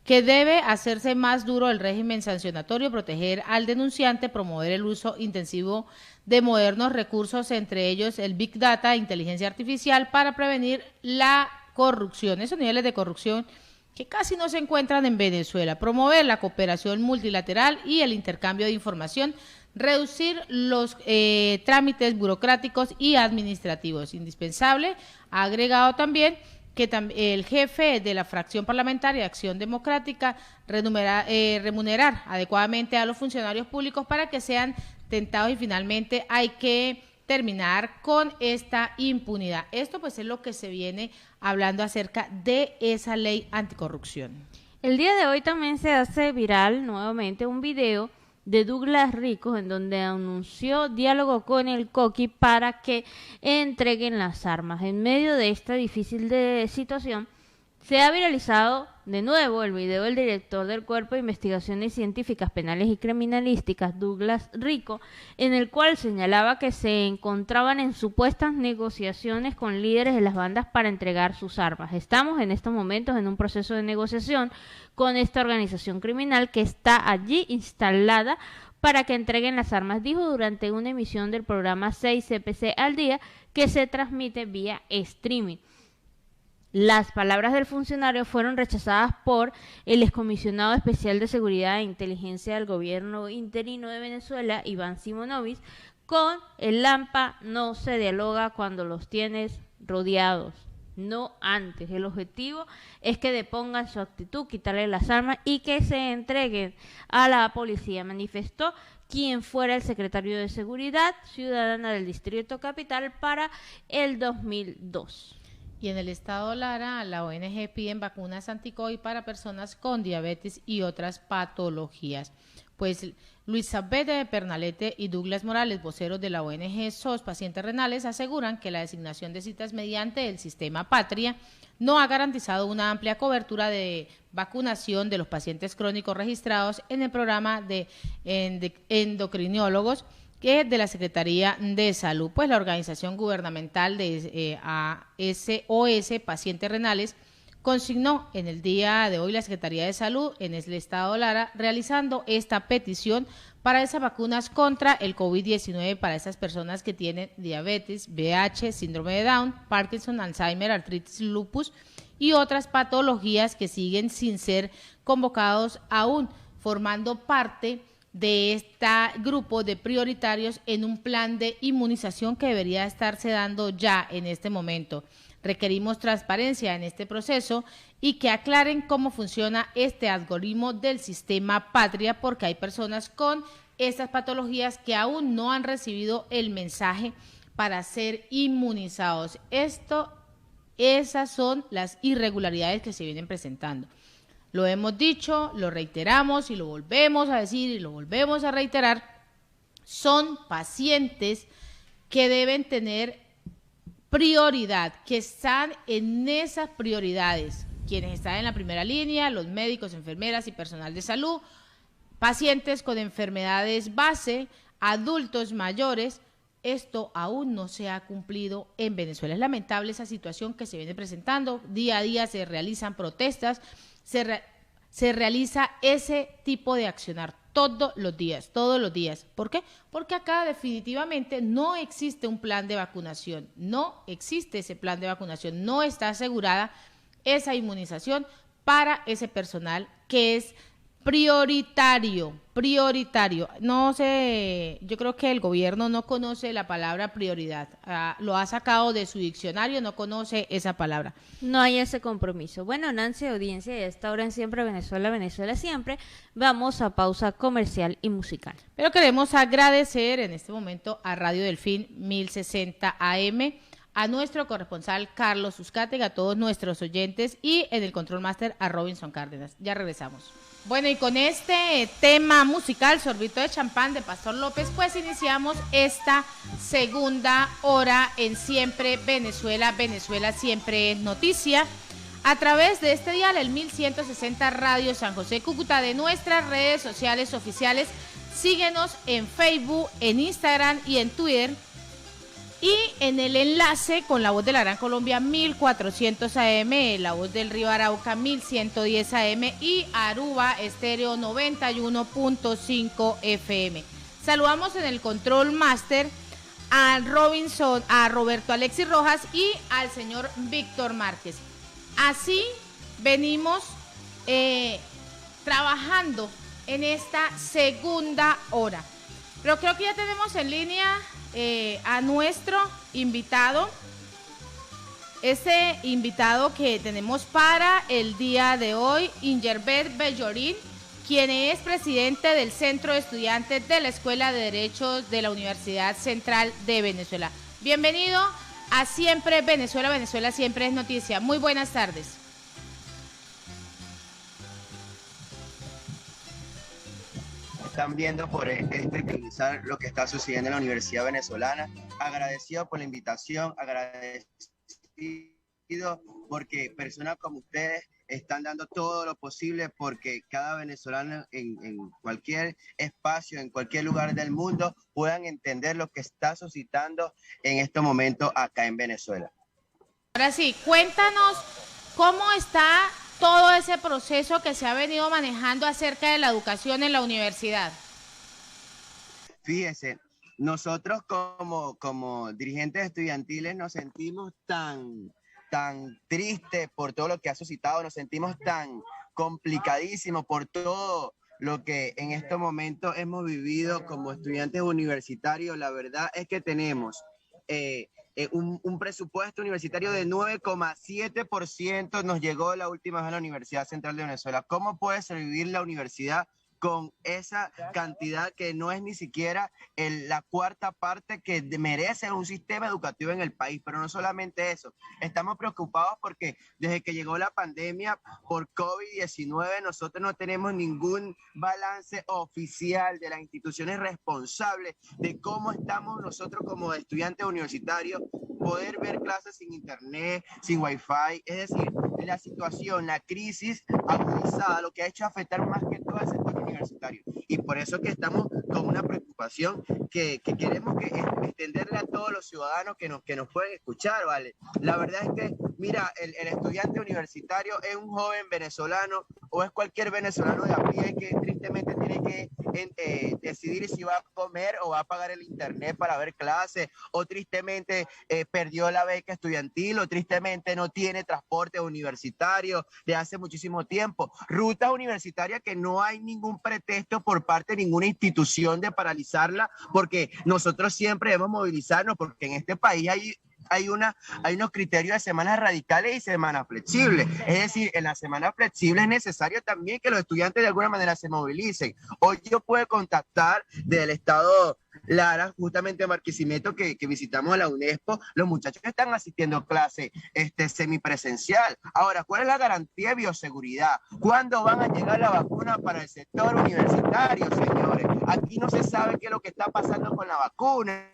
B: que debe hacerse más duro el régimen sancionatorio, proteger al denunciante, promover el uso intensivo de modernos recursos, entre ellos el Big Data e inteligencia artificial, para prevenir la corrupción, esos niveles de corrupción que casi no se encuentran en Venezuela, promover la cooperación multilateral y el intercambio de información, reducir los trámites burocráticos y administrativos. Indispensable, ha agregado también que el jefe de la fracción parlamentaria de Acción Democrática remunerar adecuadamente a los funcionarios públicos para que sean tentados, y finalmente hay que terminar con esta impunidad. Esto pues es lo que se viene hablando acerca de esa ley anticorrupción.
A: El día de hoy también se hace viral nuevamente un video de Douglas Rico, en donde anunció diálogo con el Coqui para que entreguen las armas. En medio de esta difícil situación, se ha viralizado de nuevo el video del director del Cuerpo de Investigaciones Científicas Penales y Criminalísticas, Douglas Rico, en el cual señalaba que se encontraban en supuestas negociaciones con líderes de las bandas para entregar sus armas. Estamos en estos momentos en un proceso de negociación con esta organización criminal que está allí instalada para que entreguen las armas, dijo durante una emisión del programa 6 CPC al día que se transmite vía streaming. Las palabras del funcionario fueron rechazadas por el excomisionado especial de Seguridad e Inteligencia del Gobierno interino de Venezuela, Iván Simonovic. Con el Lampa no se dialoga cuando los tienes rodeados, no antes. El objetivo es que depongan su actitud, quitarle las armas y que se entreguen a la policía, manifestó quien fuera el secretario de Seguridad Ciudadana del Distrito Capital para el 2002.
B: Y en el estado Lara, la ONG piden vacunas anti-COVID para personas con diabetes y otras patologías. Pues Luis Sabete Pernalete y Douglas Morales, voceros de la ONG SOS Pacientes Renales, aseguran que la designación de citas mediante el sistema Patria no ha garantizado una amplia cobertura de vacunación de los pacientes crónicos registrados en el programa de endocrinólogos que es de la Secretaría de Salud. Pues la organización gubernamental de SOS Pacientes Renales consignó en el día de hoy la Secretaría de Salud en el estado Lara realizando esta petición para esas vacunas contra el COVID-19 para esas personas que tienen diabetes, VIH, síndrome de Down, Parkinson, Alzheimer, artritis, lupus y otras patologías que siguen sin ser convocados aún, formando parte de este grupo de prioritarios en un plan de inmunización que debería estarse dando ya en este momento. Requerimos transparencia en este proceso y que aclaren cómo funciona este algoritmo del sistema Patria, porque hay personas con estas patologías que aún no han recibido el mensaje para ser inmunizados. Esas son las irregularidades que se vienen presentando. Lo hemos dicho, lo reiteramos y lo volvemos a decir y lo volvemos a reiterar. Son pacientes que deben tener prioridad, que están en esas prioridades, quienes están en la primera línea, los médicos, enfermeras y personal de salud, pacientes con enfermedades base, adultos mayores. Esto aún no se ha cumplido en Venezuela. Es lamentable esa situación que se viene presentando. Día a día se realizan protestas, se realiza ese tipo de accionar todos los días. ¿Por qué? Porque acá definitivamente no existe un plan de vacunación, no existe ese plan de vacunación, no está asegurada esa inmunización para ese personal que es prioritario. No sé, yo creo que el gobierno no conoce la palabra prioridad, lo ha sacado de su diccionario, no conoce esa palabra.
A: No hay ese compromiso. Bueno, Nancy, audiencia, y a esta hora en Siempre Venezuela, Venezuela Siempre, vamos a pausa comercial y musical.
B: Pero queremos agradecer en este momento a Radio Delfín 1060 AM, a nuestro corresponsal Carlos Uzcátega, a todos nuestros oyentes y en el Control Master a Robinson Cárdenas. Ya regresamos. Bueno, y con este tema musical, Sorbito de Champán de Pastor López, pues iniciamos esta segunda hora en Siempre Venezuela, Venezuela Siempre es Noticia, a través de este dial, el 1160 Radio San José Cúcuta, de nuestras redes sociales oficiales. Síguenos en Facebook, en Instagram y en Twitter. Y en el enlace con La Voz de la Gran Colombia 1400 AM, La Voz del Río Arauca 1110 AM y Aruba Estéreo 91.5 FM. Saludamos en el Control Master a Roberto Alexis Rojas y al señor Víctor Márquez. Así venimos trabajando en esta segunda hora. Pero creo que ya tenemos en línea a nuestro invitado, ese invitado que tenemos para el día de hoy, Ingerbert Bellorín, quien es presidente del Centro de Estudiantes de la Escuela de Derecho de la Universidad Central de Venezuela. Bienvenido a Siempre Venezuela, Venezuela Siempre es Noticia. Muy buenas tardes.
D: Están viendo por televisar lo que está sucediendo en la Universidad Venezolana. Agradecido por la invitación, agradecido porque personas como ustedes están dando todo lo posible porque cada venezolano en cualquier espacio, en cualquier lugar del mundo, puedan entender lo que está suscitando en estos momentos acá en Venezuela.
B: Ahora sí, cuéntanos cómo está todo ese proceso que se ha venido manejando acerca de la educación en la universidad.
D: Fíjese, nosotros como dirigentes estudiantiles nos sentimos tan tristes por todo lo que ha suscitado, nos sentimos tan complicadísimos por todo lo que en estos momentos hemos vivido como estudiantes universitarios. La verdad es que tenemos un presupuesto universitario de 9,7% nos llegó la última vez a la Universidad Central de Venezuela. ¿Cómo puede sobrevivir la universidad con esa cantidad que no es ni siquiera la cuarta parte que merece un sistema educativo en el país. Pero no solamente eso, estamos preocupados porque desde que llegó la pandemia por COVID-19 nosotros no tenemos ningún balance oficial de las instituciones responsables de cómo estamos nosotros como estudiantes universitarios, poder ver clases sin internet, sin wifi. Es decir, la situación, la crisis agudizada, lo que ha hecho afectar más que todo al sector universitario. Y por eso que estamos con una preocupación que queremos extenderle a todos los ciudadanos que nos pueden escuchar, ¿vale? La verdad es que, mira, el estudiante universitario es un joven venezolano o es cualquier venezolano de a pie que tristemente tiene que decidir si va a comer o va a pagar el internet para ver clases, o tristemente perdió la beca estudiantil, o tristemente no tiene transporte universitario de hace muchísimo tiempo. Rutas universitarias que no hay ningún pretexto por parte de ninguna institución de paralizarla, porque nosotros siempre debemos movilizarnos, porque en este país hay unos criterios de semanas radicales y semanas flexibles. Es decir, en la semana flexible es necesario también que los estudiantes de alguna manera se movilicen. Hoy yo puedo contactar del estado Lara, justamente a Barquisimeto, que visitamos a la UNESCO, los muchachos que están asistiendo a clase semipresencial. Ahora, ¿cuál es la garantía de bioseguridad? ¿Cuándo van a llegar la vacuna para el sector universitario, señores? Aquí no se sabe qué es lo que está pasando con la vacuna.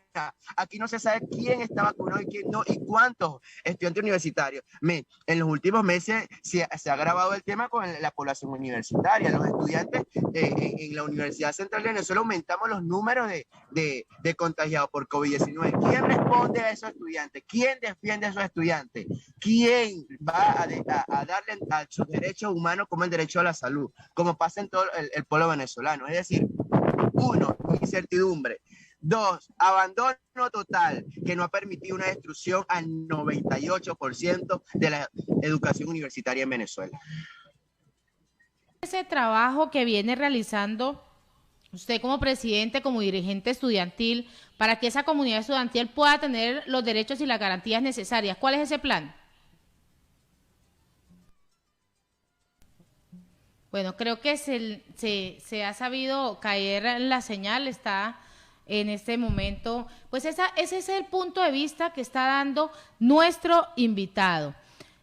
D: Aquí no se sabe quién está vacunado y quién no, y cuántos estudiantes universitarios. En los últimos meses se ha agravado el tema con la población universitaria. Los estudiantes en la Universidad Central de Venezuela aumentamos los números de contagiados por COVID-19. ¿Quién responde a esos estudiantes? ¿Quién defiende a esos estudiantes? ¿Quién va a darle a sus derechos humanos como el derecho a la salud, como pasa en todo el pueblo venezolano? Es decir, 1, incertidumbre. 2, abandono total, que no ha permitido una destrucción al 98% de la educación universitaria en Venezuela.
B: Ese trabajo que viene realizando usted como presidente, como dirigente estudiantil, para que esa comunidad estudiantil pueda tener los derechos y las garantías necesarias, ¿cuál es ese plan? Bueno, creo que se ha sabido caer la señal, está en este momento, pues ese es el punto de vista que está dando nuestro invitado.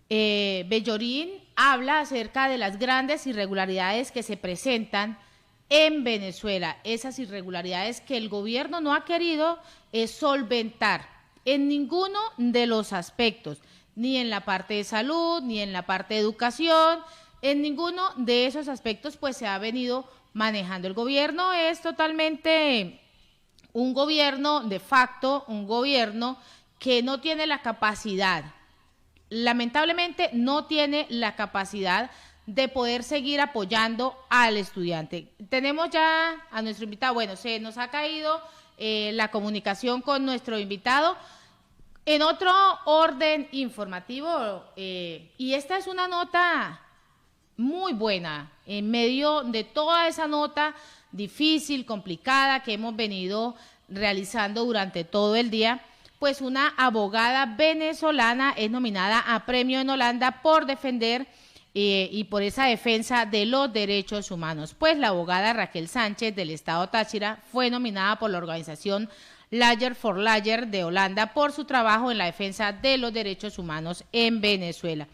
B: Bellorín habla acerca de las grandes irregularidades que se presentan en Venezuela, esas irregularidades que el gobierno no ha querido solventar en ninguno de los aspectos, ni en la parte de salud, ni en la parte de educación, en ninguno de esos aspectos pues se ha venido manejando. El gobierno es totalmente un gobierno de facto, un gobierno que no tiene la capacidad, lamentablemente no tiene la capacidad de poder seguir apoyando al estudiante. Tenemos ya a nuestro invitado, bueno, se nos ha caído la comunicación con nuestro invitado. En otro orden informativo, y esta es una nota muy buena, en medio de toda esa nota difícil, complicada que hemos venido realizando durante todo el día, pues una abogada venezolana es nominada a premio en Holanda por defender y por esa defensa de los derechos humanos. Pues la abogada Raquel Sánchez del estado Táchira fue nominada por la organización Lawyer for Lawyer de Holanda por su trabajo en la defensa de los derechos humanos en Venezuela.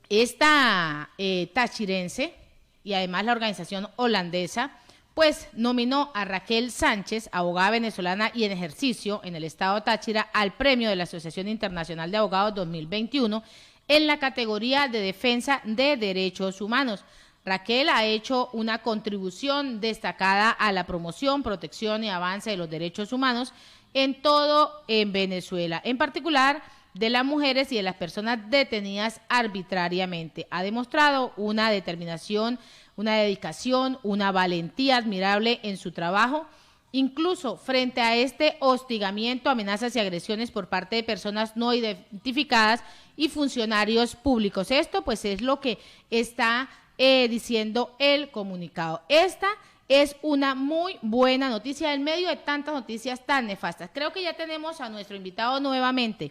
B: Esta tachirense y además la organización holandesa, pues nominó a Raquel Sánchez, abogada venezolana y en ejercicio en el estado Táchira, al premio de la Asociación Internacional de Abogados 2021 en la categoría de defensa de derechos humanos. Raquel ha hecho una contribución destacada a la promoción, protección y avance de los derechos humanos en Venezuela, en particular de las mujeres y de las personas detenidas arbitrariamente. Ha demostrado una determinación, una dedicación, una valentía admirable en su trabajo, incluso frente a este hostigamiento, amenazas y agresiones por parte de personas no identificadas y funcionarios públicos. Esto pues es lo que está diciendo el comunicado. Esta es una muy buena noticia en medio de tantas noticias tan nefastas. Creo que ya tenemos a nuestro invitado nuevamente.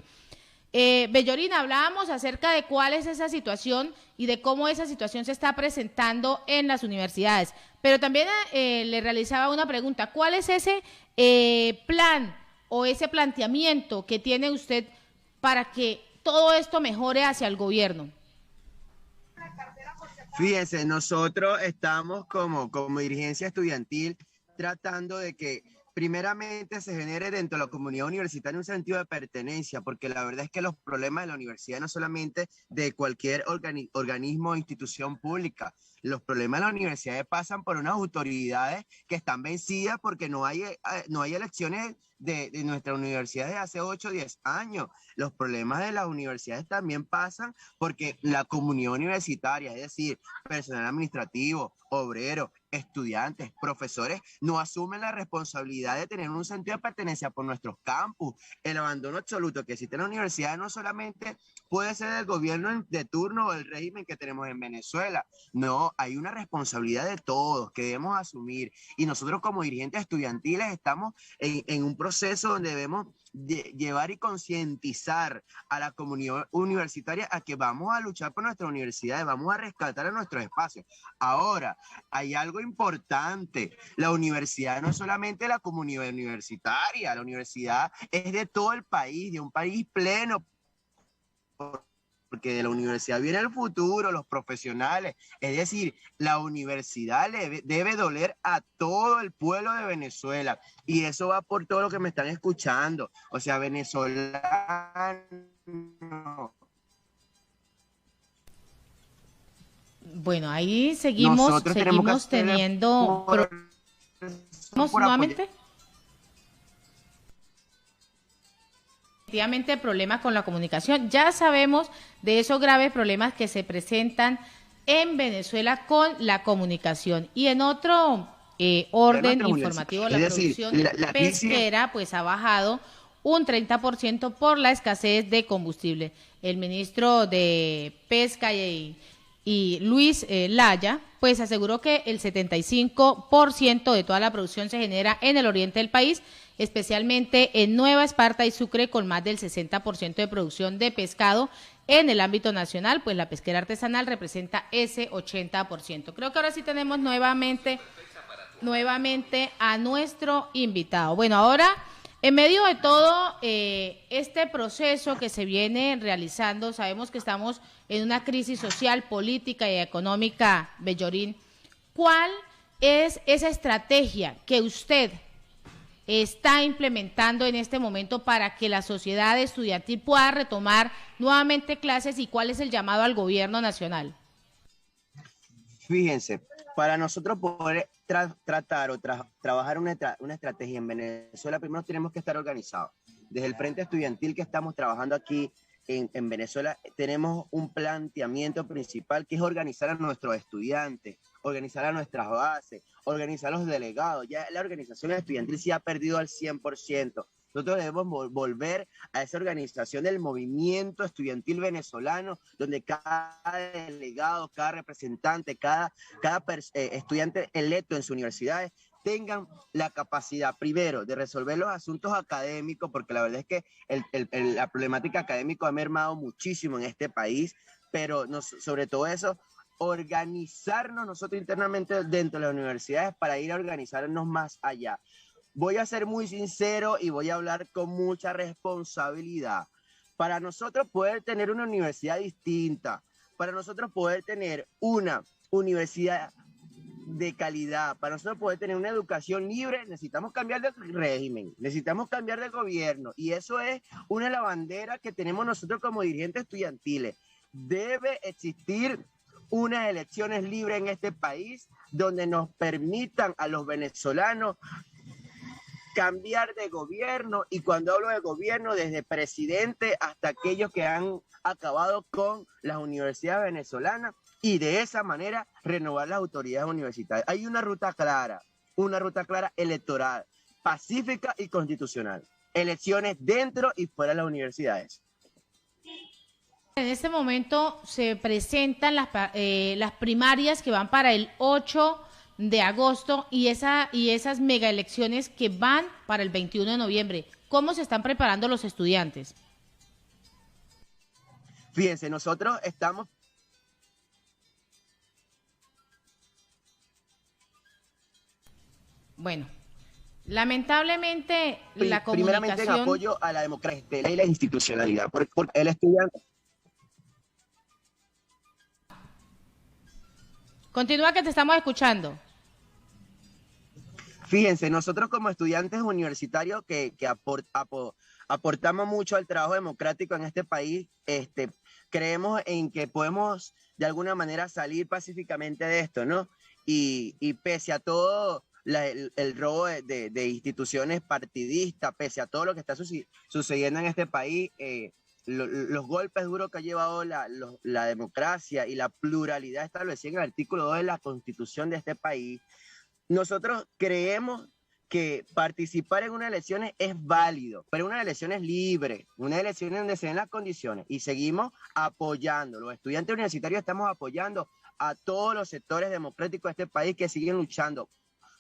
B: Bellorina, hablábamos acerca de cuál es esa situación y de cómo esa situación se está presentando en las universidades, pero también le realizaba una pregunta, ¿cuál es ese plan o ese planteamiento que tiene usted para que todo esto mejore hacia el gobierno?
D: Fíjense, nosotros estamos como dirigencia estudiantil tratando de que primeramente se genere dentro de la comunidad universitaria un sentido de pertenencia, porque la verdad es que los problemas de la universidad no solamente de cualquier organismo o institución pública, los problemas de las universidades pasan por unas autoridades que están vencidas porque no hay elecciones de nuestra universidad desde hace 8 o 10 años. Los problemas de las universidades también pasan porque la comunidad universitaria, es decir, personal administrativo, obreros, estudiantes, profesores, no asumen la responsabilidad de tener un sentido de pertenencia por nuestros campus. El abandono absoluto que existe en la universidad no solamente puede ser del gobierno de turno o del régimen que tenemos en Venezuela. No, hay una responsabilidad de todos que debemos asumir. Y nosotros como dirigentes estudiantiles estamos en un proceso donde debemos llevar y concientizar a la comunidad universitaria a que vamos a luchar por nuestras universidades, vamos a rescatar a nuestros espacios. Ahora, hay algo importante, la universidad no es solamente la comunidad universitaria, la universidad es de todo el país, de un país pleno, porque de la universidad viene el futuro, los profesionales, es decir, la universidad debe doler a todo el pueblo de Venezuela, y eso va por todo lo que me están escuchando, o sea, venezolanos.
B: Bueno, ahí seguimos teniendo nuevamente. Efectivamente, problemas con la comunicación. Ya sabemos de esos graves problemas que se presentan en Venezuela con la comunicación. Y en otro orden informativo, la producción pesquera pues ha bajado un 30% por la escasez de combustible. El ministro de Pesca y Luis Laya pues aseguró que el 75% de toda la producción se genera en el oriente del país, especialmente en Nueva Esparta y Sucre, con más del 60% de producción de pescado. En el ámbito nacional, pues la pesquera artesanal representa ese 80%. Creo que ahora sí tenemos nuevamente a nuestro invitado. Bueno, ahora, en medio de todo este proceso que se viene realizando, sabemos que estamos en una crisis social, política y económica, Bellorín. ¿Cuál es esa estrategia que usted está implementando en este momento para que la sociedad estudiantil pueda retomar nuevamente clases, y cuál es el llamado al gobierno nacional?
D: Fíjense, para nosotros poder trabajar una estrategia en Venezuela, primero tenemos que estar organizados. Desde el Frente Estudiantil que estamos trabajando aquí en Venezuela, tenemos un planteamiento principal que es organizar a nuestros estudiantes, organizar a nuestras bases, organizar a los delegados. Ya la organización estudiantil se ha perdido al 100%. Nosotros debemos volver a esa organización del movimiento estudiantil venezolano, donde cada delegado, cada representante, cada estudiante electo en sus universidades tengan la capacidad, primero, de resolver los asuntos académicos, porque la verdad es que la problemática académica ha mermado muchísimo en este país, pero sobre todo eso, organizarnos nosotros internamente dentro de las universidades para ir a organizarnos más allá. Voy a ser muy sincero y voy a hablar con mucha responsabilidad. Para nosotros poder tener una universidad distinta, para nosotros poder tener una universidad de calidad, para nosotros poder tener una educación libre, necesitamos cambiar de régimen, necesitamos cambiar de gobierno, y eso es una de las banderas que tenemos nosotros como dirigentes estudiantiles. Debe existir unas elecciones libres en este país donde nos permitan a los venezolanos cambiar de gobierno, y cuando hablo de gobierno, desde presidente hasta aquellos que han acabado con las universidades venezolanas, y de esa manera renovar las autoridades universitarias. Hay una ruta clara electoral, pacífica y constitucional. Elecciones dentro y fuera de las universidades.
B: En este momento se presentan las primarias que van para el 8 de agosto y esas mega elecciones que van para el 21 de noviembre. ¿Cómo se están preparando los estudiantes?
D: Fíjense, nosotros estamos...
B: Bueno, lamentablemente la
D: Primeramente en
B: comunicación...
D: apoyo a la democracia y la institucionalidad, porque el estudiante...
B: Continúa que te estamos escuchando.
D: Fíjense, nosotros como estudiantes universitarios que aportamos mucho al trabajo democrático en este país, creemos en que podemos de alguna manera salir pacíficamente de esto, ¿no? Y pese a todo el robo de instituciones partidistas, pese a todo lo que está sucediendo en este país, los golpes duros que ha llevado la democracia y la pluralidad establecida en el artículo 2 de la Constitución de este país, nosotros creemos que participar en unas elecciones es válido, pero unas elecciones libres, unas elecciones donde se den las condiciones, y seguimos apoyando. Los estudiantes universitarios estamos apoyando a todos los sectores democráticos de este país que siguen luchando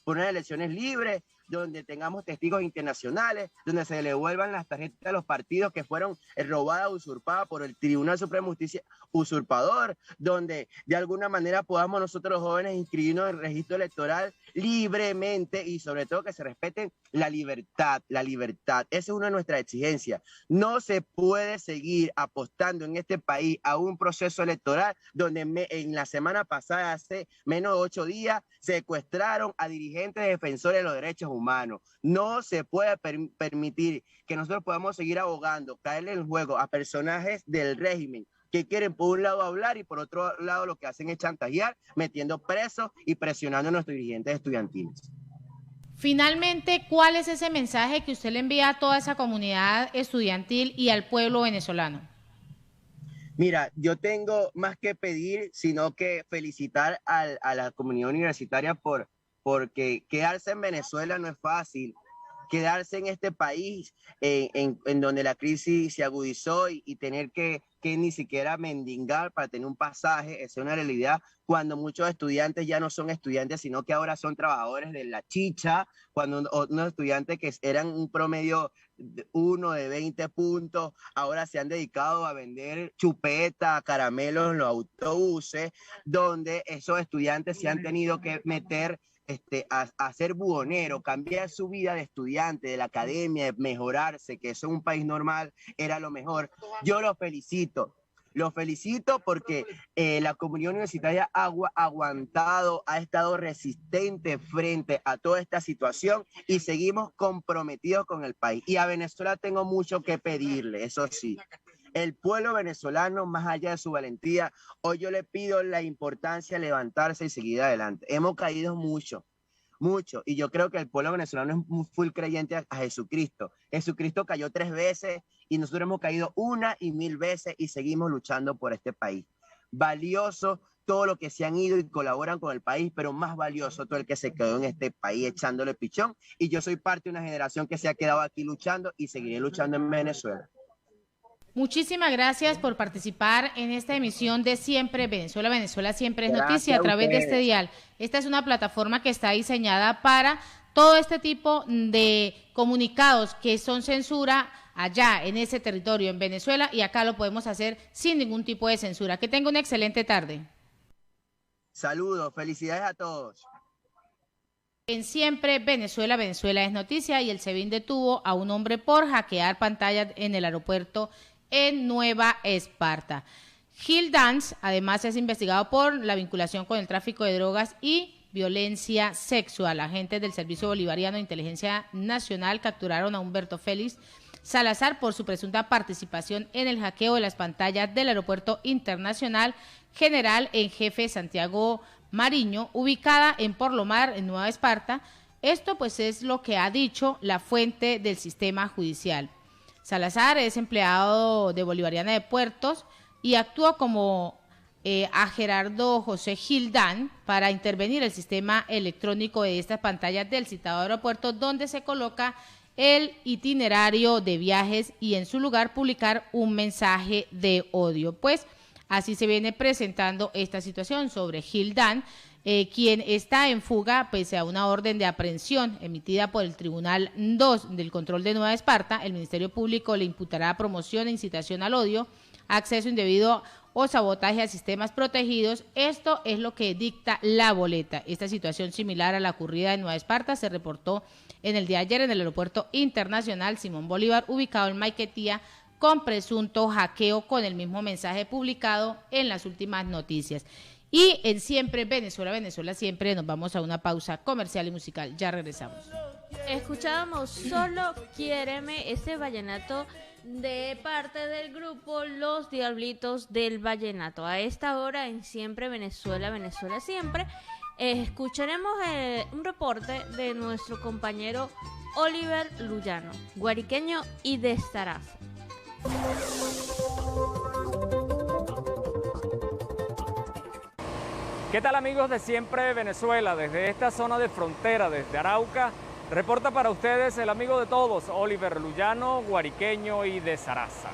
D: por unas elecciones libres, donde tengamos testigos internacionales, donde se le devuelvan las tarjetas de los partidos que fueron robadas, usurpadas por el Tribunal Supremo de Justicia usurpador, donde de alguna manera podamos nosotros los jóvenes inscribirnos en el registro electoral libremente y sobre todo que se respeten la libertad, la libertad. Esa es una de nuestras exigencias. No se puede seguir apostando en este país a un proceso electoral donde en la semana pasada, hace menos de 8 días, secuestraron a dirigentes defensores de los derechos humanos. No se puede permitir que nosotros podamos seguir abogando, caerle en el juego a personajes del régimen que quieren por un lado hablar y por otro lado lo que hacen es chantajear, metiendo presos y presionando a nuestros dirigentes estudiantiles.
B: Finalmente, ¿cuál es ese mensaje que usted le envía a toda esa comunidad estudiantil y al pueblo venezolano?
D: Mira, yo tengo más que pedir, sino que felicitar a la comunidad universitaria porque quedarse en Venezuela no es fácil. Quedarse en este país en donde la crisis se agudizó y tener que ni siquiera mendigar para tener un pasaje, es una realidad cuando muchos estudiantes ya no son estudiantes, sino que ahora son trabajadores de la chicha, cuando unos estudiantes que eran un promedio de 20 puntos, ahora se han dedicado a vender chupeta, caramelos en los autobuses, donde esos estudiantes se han tenido que meter a ser buhonero, cambiar su vida de estudiante, de la academia, de mejorarse, que eso en un país normal era lo mejor. Yo los felicito porque la comunidad universitaria ha aguantado, ha estado resistente frente a toda esta situación y seguimos comprometidos con el país. Y a Venezuela tengo mucho que pedirle, eso sí. El pueblo venezolano, más allá de su valentía, hoy yo le pido la importancia de levantarse y seguir adelante. Hemos caído mucho, y yo creo que el pueblo venezolano es muy full creyente a Jesucristo. Jesucristo cayó 3 veces y nosotros hemos caído 1 y 1000 veces y seguimos luchando por este país. Valioso todo lo que se han ido y colaboran con el país, pero más valioso todo el que se quedó en este país echándole pichón. Y yo soy parte de una generación que se ha quedado aquí luchando y seguiré luchando en Venezuela.
B: Muchísimas gracias por participar en esta emisión de Siempre Venezuela. Venezuela siempre es noticia a través de este dial. Esta es una plataforma que está diseñada para todo este tipo de comunicados que son censura allá en ese territorio, en Venezuela, y acá lo podemos hacer sin ningún tipo de censura. Que tenga una excelente tarde.
D: Saludos, felicidades a todos.
B: En Siempre Venezuela, Venezuela es noticia, y el SEBIN detuvo a un hombre por hackear pantallas en el aeropuerto en Nueva Esparta. Gil Dance además es investigado por la vinculación con el tráfico de drogas y violencia sexual. Agentes del Servicio Bolivariano de Inteligencia Nacional capturaron a Humberto Félix Salazar por su presunta participación en el hackeo de las pantallas del Aeropuerto Internacional General en Jefe Santiago Mariño, ubicada en Porlomar, en Nueva Esparta. Esto pues es lo que ha dicho la fuente del sistema judicial. Salazar es empleado de Bolivariana de Puertos y actuó como a Gerardo José Gildán para intervenir el sistema electrónico de estas pantallas del citado aeropuerto, donde se coloca el itinerario de viajes y en su lugar publicar un mensaje de odio. Pues así se viene presentando esta situación sobre Gildán, quien está en fuga pese a una orden de aprehensión emitida por el Tribunal 2 del Control de Nueva Esparta. El Ministerio Público le imputará promoción e incitación al odio acceso indebido o sabotaje a sistemas protegidos. Esto es lo que dicta la boleta. Esta situación similar a la ocurrida en Nueva Esparta se reportó en el día de ayer en el aeropuerto internacional Simón Bolívar, ubicado en Maiquetía, con presunto hackeo, con el mismo mensaje publicado en las últimas noticias. Y en Siempre Venezuela, Venezuela Siempre, nos vamos a una pausa comercial y musical. Ya regresamos.
A: Escuchábamos Solo Quiéreme, ese vallenato de parte del grupo Los Diablitos del Vallenato. A esta hora en Siempre Venezuela, Venezuela Siempre, escucharemos un reporte de nuestro compañero Oliver Luyano, guariqueño y de Zaraza.
E: ¿Qué tal, amigos de Siempre Venezuela? Desde esta zona de frontera, desde Arauca, reporta para ustedes el amigo de todos, Oliver Luyano, guariqueño y de Zaraza.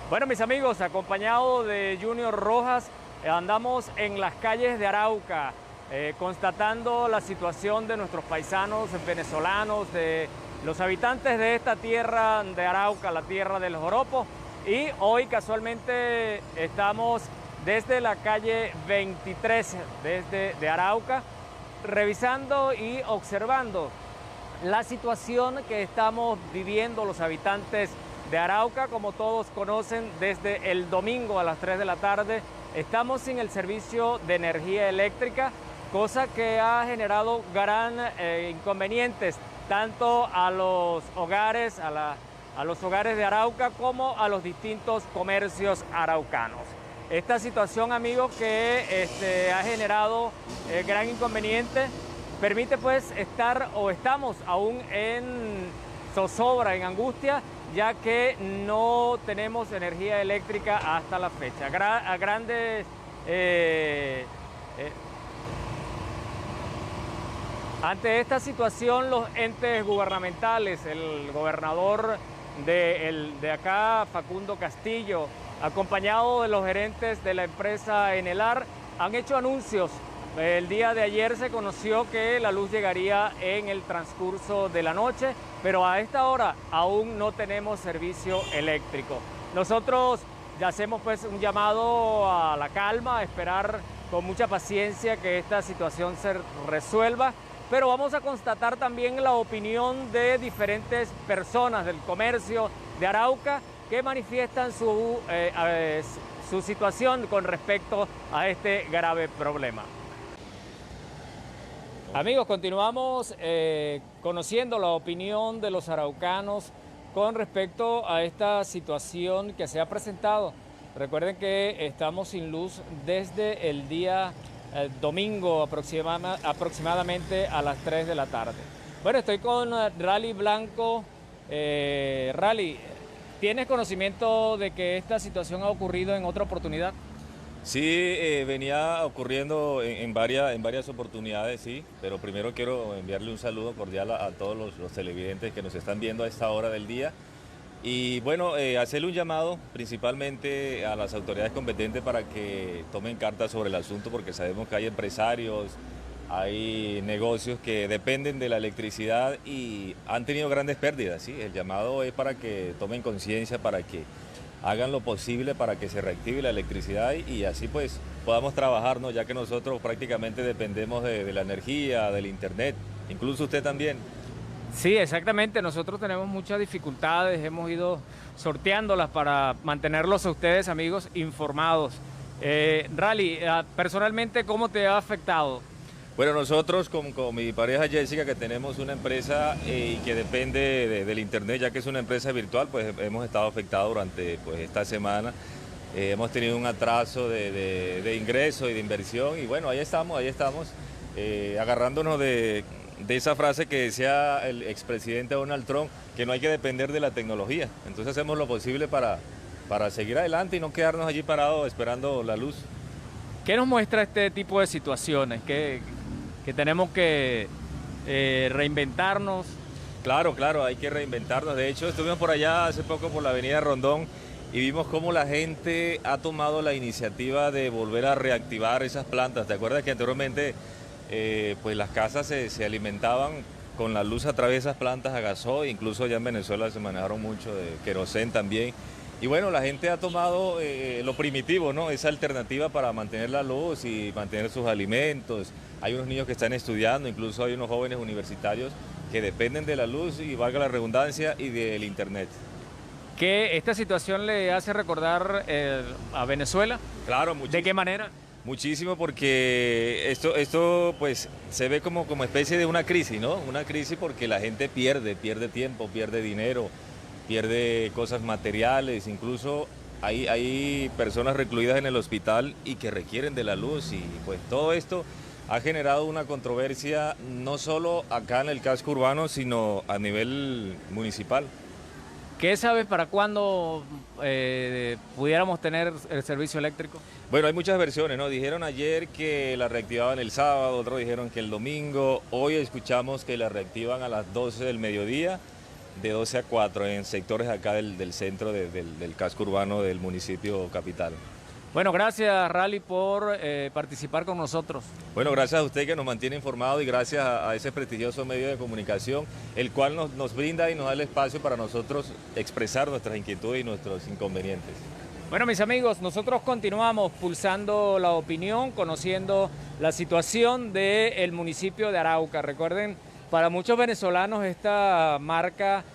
E: Bueno, mis amigos, acompañado de Junior Rojas, andamos en las calles de Arauca, constatando la situación de nuestros paisanos venezolanos, de los habitantes de esta tierra de Arauca, la tierra del joropo, y hoy casualmente estamos desde la calle 23 de Arauca, revisando y observando la situación que estamos viviendo los habitantes de Arauca. Como todos conocen, desde el domingo a las 3 de la tarde estamos sin el servicio de energía eléctrica, cosa que ha generado gran inconvenientes tanto a los hogares, a los hogares de Arauca como a los distintos comercios araucanos. Esta situación, amigos, que ha generado gran inconveniente, permite pues estamos aún en zozobra, en angustia, ya que no tenemos energía eléctrica hasta la fecha. Ante esta situación, los entes gubernamentales, el gobernador de acá, Facundo Castillo, acompañado de los gerentes de la empresa Enelar, han hecho anuncios. El día de ayer se conoció que la luz llegaría en el transcurso de la noche, pero a esta hora aún no tenemos servicio eléctrico. Nosotros ya hacemos pues un llamado a la calma, a esperar con mucha paciencia que esta situación se resuelva, pero vamos a constatar también la opinión de diferentes personas del comercio de Arauca que manifiestan su situación con respecto a este grave problema. Amigos, continuamos conociendo la opinión de los araucanos con respecto a esta situación que se ha presentado. Recuerden que estamos sin luz desde el día domingo aproximadamente a las 3 de la tarde. Bueno, estoy con Rally Blanco. Rally, ¿tienes conocimiento de que esta situación ha ocurrido en otra oportunidad?
F: Sí, venía ocurriendo en varias oportunidades, sí, pero primero quiero enviarle un saludo cordial a todos los televidentes que nos están viendo a esta hora del día. Y bueno, hacerle un llamado principalmente a las autoridades competentes para que tomen cartas sobre el asunto, porque sabemos que hay empresarios, hay negocios que dependen de la electricidad y han tenido grandes pérdidas, ¿sí? El llamado es para que tomen conciencia, para que hagan lo posible para que se reactive la electricidad y así pues podamos trabajar, ¿no? Ya que nosotros prácticamente dependemos de la energía, del internet, incluso usted también.
E: Sí, exactamente. Nosotros tenemos muchas dificultades, hemos ido sorteándolas para mantenerlos a ustedes, amigos, informados. Rally, personalmente, ¿cómo te ha afectado?
F: Bueno, nosotros con mi pareja Jessica, que tenemos una empresa y que depende del internet, ya que es una empresa virtual, pues hemos estado afectados durante pues, esta semana. Hemos tenido un atraso de ingreso y de inversión y bueno, ahí estamos, agarrándonos de esa frase que decía el expresidente Donald Trump, que no hay que depender de la tecnología. Entonces hacemos lo posible para seguir adelante y no quedarnos allí parados esperando la luz.
E: ¿Qué nos muestra este tipo de situaciones? Que tenemos que reinventarnos.
F: Claro, hay que reinventarnos. De hecho, estuvimos por allá hace poco por la avenida Rondón y vimos cómo la gente ha tomado la iniciativa de volver a reactivar esas plantas. ¿Te acuerdas que anteriormente pues las casas se alimentaban con la luz a través de esas plantas a gasoil? Incluso allá en Venezuela se manejaron mucho de querosén también. Y bueno, la gente ha tomado lo primitivo, ¿no? Esa alternativa para mantener la luz y mantener sus alimentos. Hay unos niños que están estudiando, incluso hay unos jóvenes universitarios que dependen de la luz y, valga la redundancia, y del internet.
E: ¿Que esta situación le hace recordar a Venezuela?
F: Claro, muchísimo.
E: ¿De qué manera?
F: Muchísimo, porque esto pues se ve como especie de una crisis, ¿no? Una crisis porque la gente pierde tiempo, pierde dinero, pierde cosas materiales, incluso hay personas recluidas en el hospital y que requieren de la luz, y pues todo esto ha generado una controversia no solo acá en el casco urbano, sino a nivel municipal.
E: ¿Qué sabes para cuándo pudiéramos tener el servicio eléctrico?
F: Bueno, hay muchas versiones, ¿no? Dijeron ayer que la reactivaban el sábado, otros dijeron que el domingo. Hoy escuchamos que la reactivan a las 12 del mediodía, de 12 a 4, en sectores acá del centro del casco urbano del municipio capital.
E: Bueno, gracias Rally por participar con nosotros.
F: Bueno, gracias a usted que nos mantiene informado y gracias a ese prestigioso medio de comunicación, el cual nos brinda y nos da el espacio para nosotros expresar nuestras inquietudes y nuestros inconvenientes.
E: Bueno, mis amigos, nosotros continuamos pulsando la opinión, conociendo la situación del municipio de Arauca. Recuerden, para muchos venezolanos esta marca,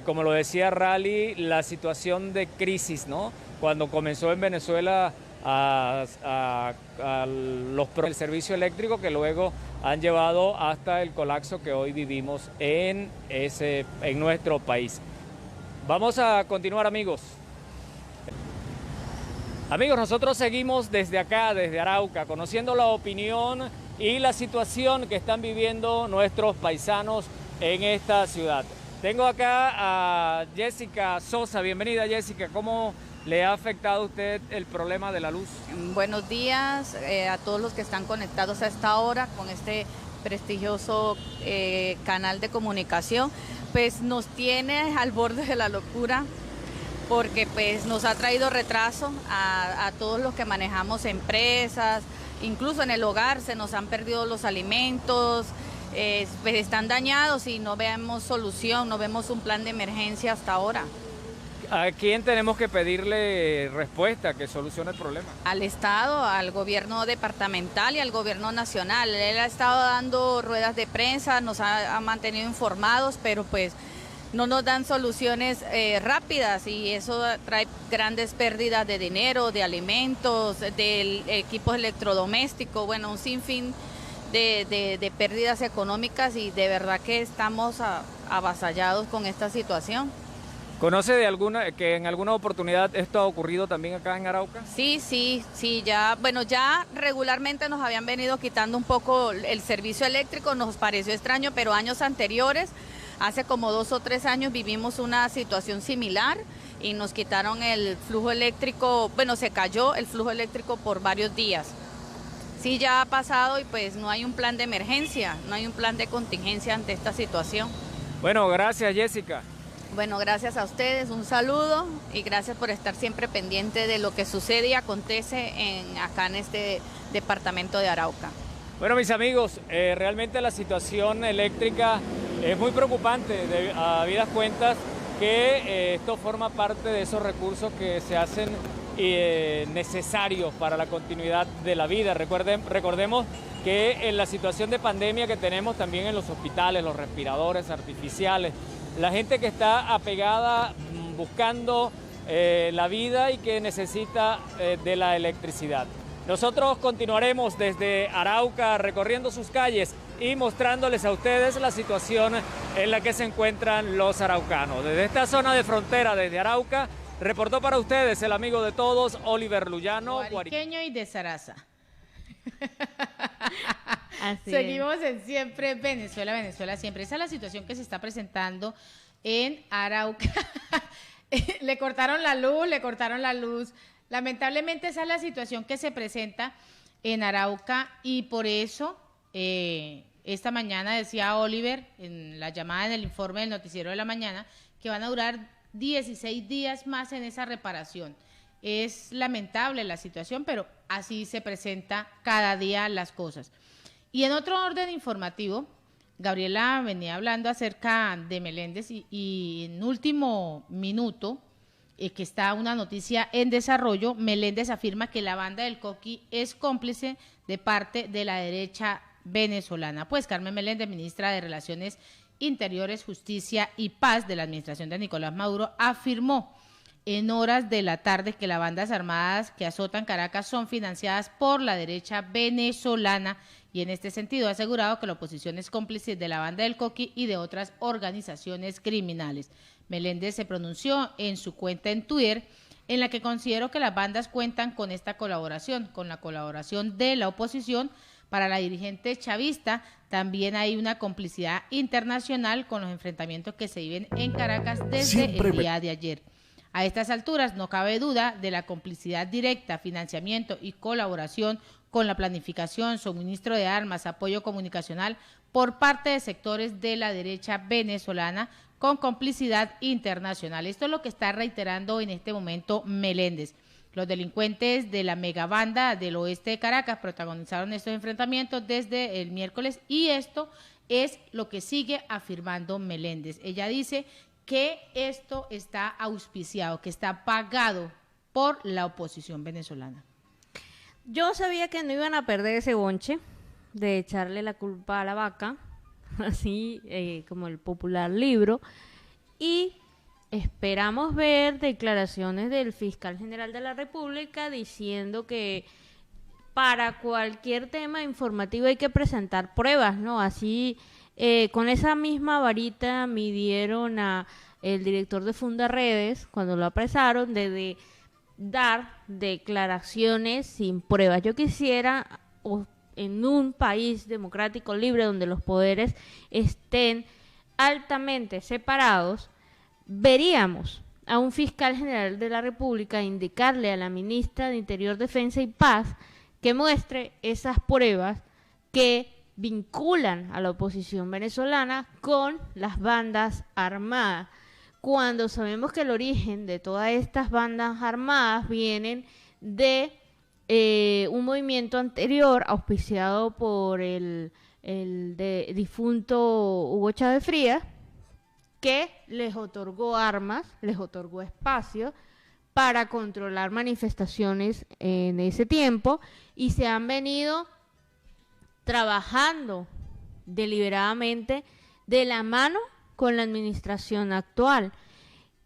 E: como lo decía Rally, la situación de crisis, ¿no? Cuando comenzó en Venezuela el servicio eléctrico, que luego han llevado hasta el colapso que hoy vivimos en nuestro país. Vamos a continuar, amigos. Amigos, nosotros seguimos desde acá, desde Arauca, conociendo la opinión y la situación que están viviendo nuestros paisanos en esta ciudad. Tengo acá a Jessica Sosa. Bienvenida, Jessica. ¿Cómo le ha afectado a usted el problema de la luz?
G: Buenos días a todos los que están conectados a esta hora con este prestigioso canal de comunicación. Pues nos tiene al borde de la locura, porque pues nos ha traído retraso a todos los que manejamos empresas, incluso en el hogar se nos han perdido los alimentos, pues están dañados y no vemos solución, no vemos un plan de emergencia hasta ahora.
E: ¿A quién tenemos que pedirle respuesta, que solucione el problema?
G: Al Estado, al gobierno departamental y al gobierno nacional. Él ha estado dando ruedas de prensa, nos ha mantenido informados, pero pues no nos dan soluciones rápidas, y eso trae grandes pérdidas de dinero, de alimentos, de equipos electrodomésticos, bueno, un sinfín de pérdidas económicas, y de verdad que estamos avasallados con esta situación.
E: ¿Conoce de que en alguna oportunidad esto ha ocurrido también acá en Arauca?
G: Sí, ya regularmente nos habían venido quitando un poco el servicio eléctrico, nos pareció extraño, pero años anteriores, hace como 2 o 3 años, vivimos una situación similar y nos quitaron el flujo eléctrico, se cayó el flujo eléctrico por varios días. Sí, ya ha pasado, y pues no hay un plan de emergencia, no hay un plan de contingencia ante esta situación.
E: Bueno, gracias, Jessica.
G: Bueno, gracias a ustedes, un saludo y gracias por estar siempre pendiente de lo que sucede y acontece acá en este departamento de Arauca.
E: Bueno, mis amigos, realmente la situación eléctrica es muy preocupante, habidas cuentas que esto forma parte de esos recursos que se hacen necesarios para la continuidad de la vida. Recordemos que en la situación de pandemia que tenemos también en los hospitales, los respiradores artificiales, la gente que está apegada buscando la vida y que necesita de la electricidad. Nosotros continuaremos desde Arauca recorriendo sus calles y mostrándoles a ustedes la situación en la que se encuentran los araucanos. Desde esta zona de frontera, desde Arauca, reportó para ustedes el amigo de todos, Oliver Luyano.
B: Guariqueño y de Zaraza.
A: Seguimos
B: en siempre Venezuela, Venezuela siempre. Esa es la situación que se está presentando en Arauca. Le cortaron la luz. Lamentablemente esa es la situación que se presenta en Arauca, y por eso esta mañana decía Oliver en la llamada en el informe del noticiero de la mañana que van a durar 16 días más en esa reparación. Es lamentable la situación, pero así se presenta cada día las cosas. Y en otro orden informativo, Gabriela venía hablando acerca de Meléndez y en último minuto que está una noticia en desarrollo, Meléndez afirma que la banda del Coqui es cómplice de parte de la derecha venezolana. Pues Carmen Meléndez, ministra de Relaciones Interiores, Justicia y Paz de la administración de Nicolás Maduro, afirmó en horas de la tarde que las bandas armadas que azotan Caracas son financiadas por la derecha venezolana y en este sentido ha asegurado que la oposición es cómplice de la banda del Coqui y de otras organizaciones criminales. Meléndez se pronunció en su cuenta en Twitter, en la que consideró que las bandas cuentan con esta colaboración, con la colaboración de la oposición. Para la dirigente chavista también hay una complicidad internacional con los enfrentamientos que se viven en Caracas desde el día de ayer. A estas alturas no cabe duda de la complicidad directa, financiamiento y colaboración con la planificación, suministro de armas, apoyo comunicacional por parte de sectores de la derecha venezolana con complicidad internacional. Esto es lo que está reiterando en este momento Meléndez. Los delincuentes de la megabanda del oeste de Caracas protagonizaron estos enfrentamientos desde el miércoles y esto es lo que sigue afirmando Meléndez. Ella dice que esto está auspiciado, que está pagado por la oposición venezolana.
A: Yo sabía que no iban a perder ese bonche de echarle la culpa a la vaca, así como el popular libro, y esperamos ver declaraciones del fiscal general de la República diciendo que para cualquier tema informativo hay que presentar pruebas, ¿no? Así, con esa misma varita midieron a el director de Fundaredes cuando lo apresaron de dar declaraciones sin pruebas. Yo quisiera, en un país democrático libre donde los poderes estén altamente separados, veríamos a un fiscal general de la República indicarle a la ministra de Interior, Defensa y Paz que muestre esas pruebas que vinculan a la oposición venezolana con las bandas armadas, cuando sabemos que el origen de todas estas bandas armadas vienen de un movimiento anterior auspiciado por el difunto Hugo Chávez Frías, que les otorgó armas, les otorgó espacio para controlar manifestaciones en ese tiempo y se han venido trabajando deliberadamente de la mano con la administración actual.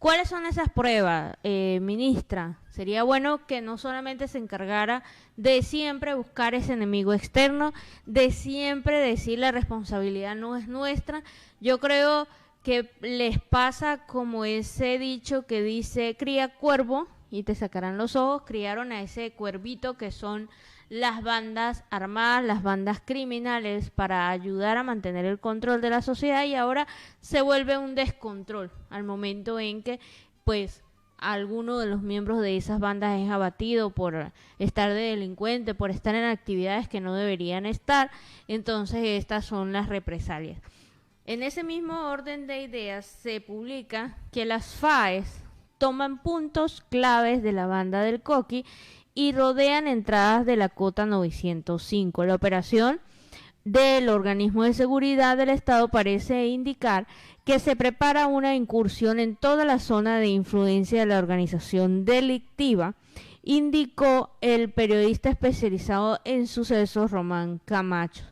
A: ¿Cuáles son esas pruebas, ministra? Sería bueno que no solamente se encargara de siempre buscar ese enemigo externo, de siempre decir la responsabilidad no es nuestra. Yo creo que les pasa como ese dicho que dice cría cuervo y te sacarán los ojos. Criaron a ese cuervito que son las bandas armadas, las bandas criminales para ayudar a mantener el control de la sociedad y ahora se vuelve un descontrol al momento en que pues alguno de los miembros de esas bandas es abatido por estar de delincuente, por estar en actividades que no deberían estar. Entonces estas son las represalias. En ese mismo orden de ideas se publica que las FAES toman puntos claves de la banda del Coqui y rodean entradas de la Cota 905. La operación del organismo de seguridad del Estado parece indicar que se prepara una incursión en toda la zona de influencia de la organización delictiva, indicó el periodista especializado en sucesos Román Camacho.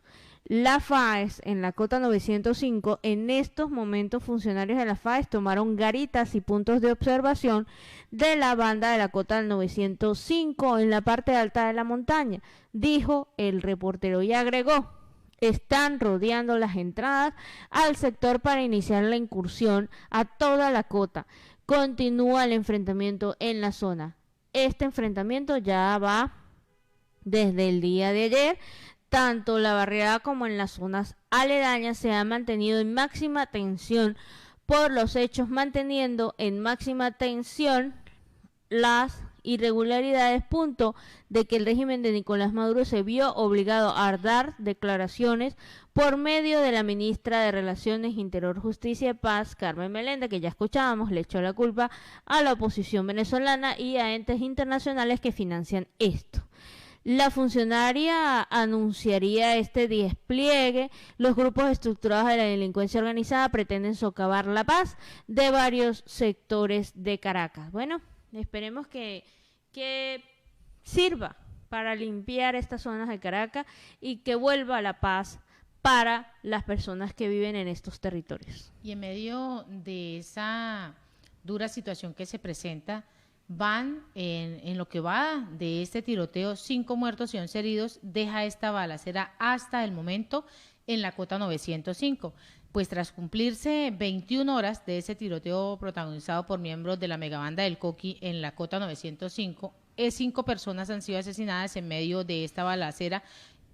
A: La FAES en la Cota 905, en estos momentos funcionarios de la FAES tomaron garitas y puntos de observación de la banda de la Cota 905 en la parte alta de la montaña, dijo el reportero y agregó: están rodeando las entradas al sector para iniciar la incursión a toda la cota. Continúa el enfrentamiento en la zona. Este enfrentamiento ya va desde el día de ayer. Tanto la barriada como en las zonas aledañas se han mantenido en máxima tensión por los hechos, manteniendo en máxima tensión las irregularidades, punto de que el régimen de Nicolás Maduro se vio obligado a dar declaraciones por medio de la ministra de Relaciones Interior, Justicia y Paz, Carmen Meléndez, que ya escuchábamos, le echó la culpa a la oposición venezolana y a entes internacionales que financian esto. La funcionaria anunciaría este despliegue. Los grupos estructurados de la delincuencia organizada pretenden socavar la paz de varios sectores de Caracas. Bueno, Esperemos que sirva para limpiar estas zonas de Caracas y que vuelva la paz para las personas que viven en estos territorios.
B: Y en medio de esa dura situación que se presenta, van en lo que va de este tiroteo, 5 muertos y 11 heridos, deja esta balacera hasta el momento en la cota 905. Pues tras cumplirse 21 horas de ese tiroteo protagonizado por miembros de la megabanda del Coqui en la cota 905, 5 personas han sido asesinadas en medio de esta balacera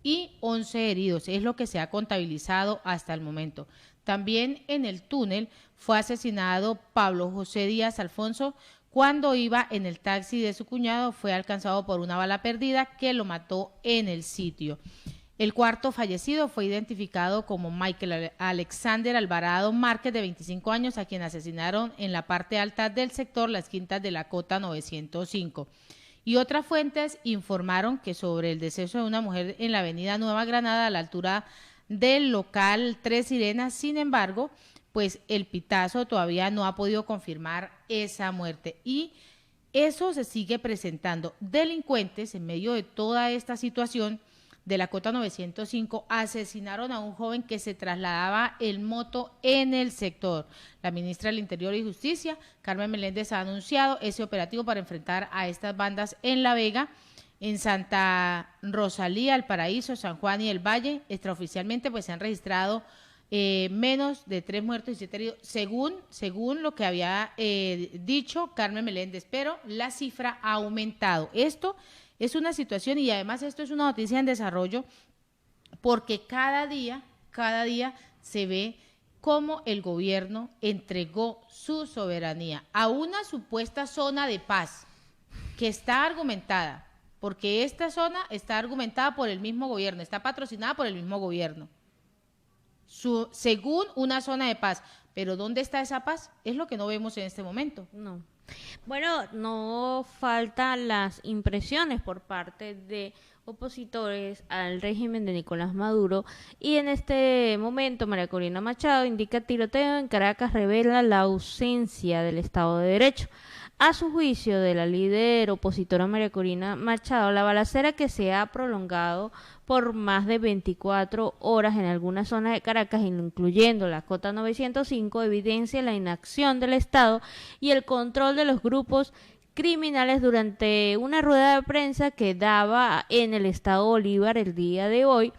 B: y 11 heridos, es lo que se ha contabilizado hasta el momento. También en el túnel fue asesinado Pablo José Díaz Alfonso cuando iba en el taxi de su cuñado, fue alcanzado por una bala perdida que lo mató en el sitio. El cuarto fallecido fue identificado como Michael Alexander Alvarado Márquez, de 25 años, a quien asesinaron en la parte alta del sector Las Quintas de la cota 905. Y otras fuentes informaron que sobre el deceso de una mujer en la avenida Nueva Granada, a la altura del local Tres Sirenas. Sin embargo, pues el Pitazo todavía no ha podido confirmar esa muerte. Y eso se sigue presentando. Delincuentes, en medio de toda esta situación de la cota 905, asesinaron a un joven que se trasladaba en moto en el sector. La ministra del Interior y Justicia, Carmen Meléndez, ha anunciado ese operativo para enfrentar a estas bandas en La Vega, en Santa Rosalía, El Paraíso, San Juan y El Valle. Extraoficialmente pues se han registrado menos de 3 muertos y 7 heridos, según lo que había dicho Carmen Meléndez, pero la cifra ha aumentado. Esto es una situación, y además esto es una noticia en desarrollo, porque cada día se ve cómo el gobierno entregó su soberanía a una supuesta zona de paz que está argumentada, porque esta zona está argumentada por el mismo gobierno, está patrocinada por el mismo gobierno, según una zona de paz. Pero ¿dónde está esa paz? Es lo que no vemos en este momento.
A: No. Bueno, no faltan las impresiones por parte de opositores al régimen de Nicolás Maduro, y en este momento María Corina Machado indica: tiroteo en Caracas revela la ausencia del Estado de Derecho. A su juicio de la líder opositora María Corina Machado, la balacera, que se ha prolongado por más de 24 horas en algunas zonas de Caracas, incluyendo la cota 905, evidencia la inacción del Estado y el control de los grupos criminales. Durante una rueda de prensa que daba en el estado Bolívar el día de hoy,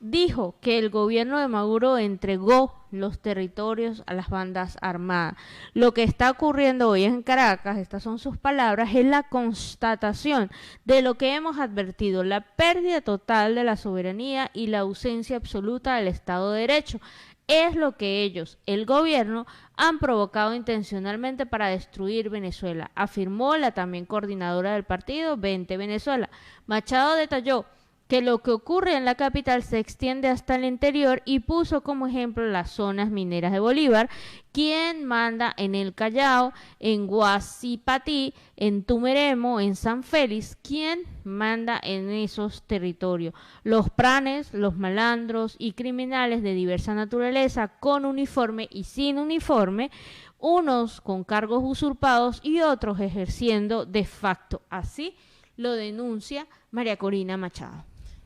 A: dijo que el gobierno de Maduro entregó los territorios a las bandas armadas. Lo que está ocurriendo hoy en Caracas, estas son sus palabras, es la constatación de lo que hemos advertido: la pérdida total de la soberanía y la ausencia absoluta del Estado de Derecho. Es lo que ellos, el gobierno, han provocado intencionalmente para destruir Venezuela, afirmó la también coordinadora del partido Vente Venezuela. Machado detalló que lo que ocurre en la capital se extiende hasta el interior y puso como ejemplo las zonas mineras de Bolívar. ¿Quién manda en el Callao, en Guasipatí, en Tumeremo, en San Félix? ¿Quién manda en esos territorios? Los pranes, los malandros y criminales de diversa naturaleza, con uniforme y sin uniforme, unos con cargos usurpados y otros ejerciendo de facto. Así lo denuncia María Corina Machado.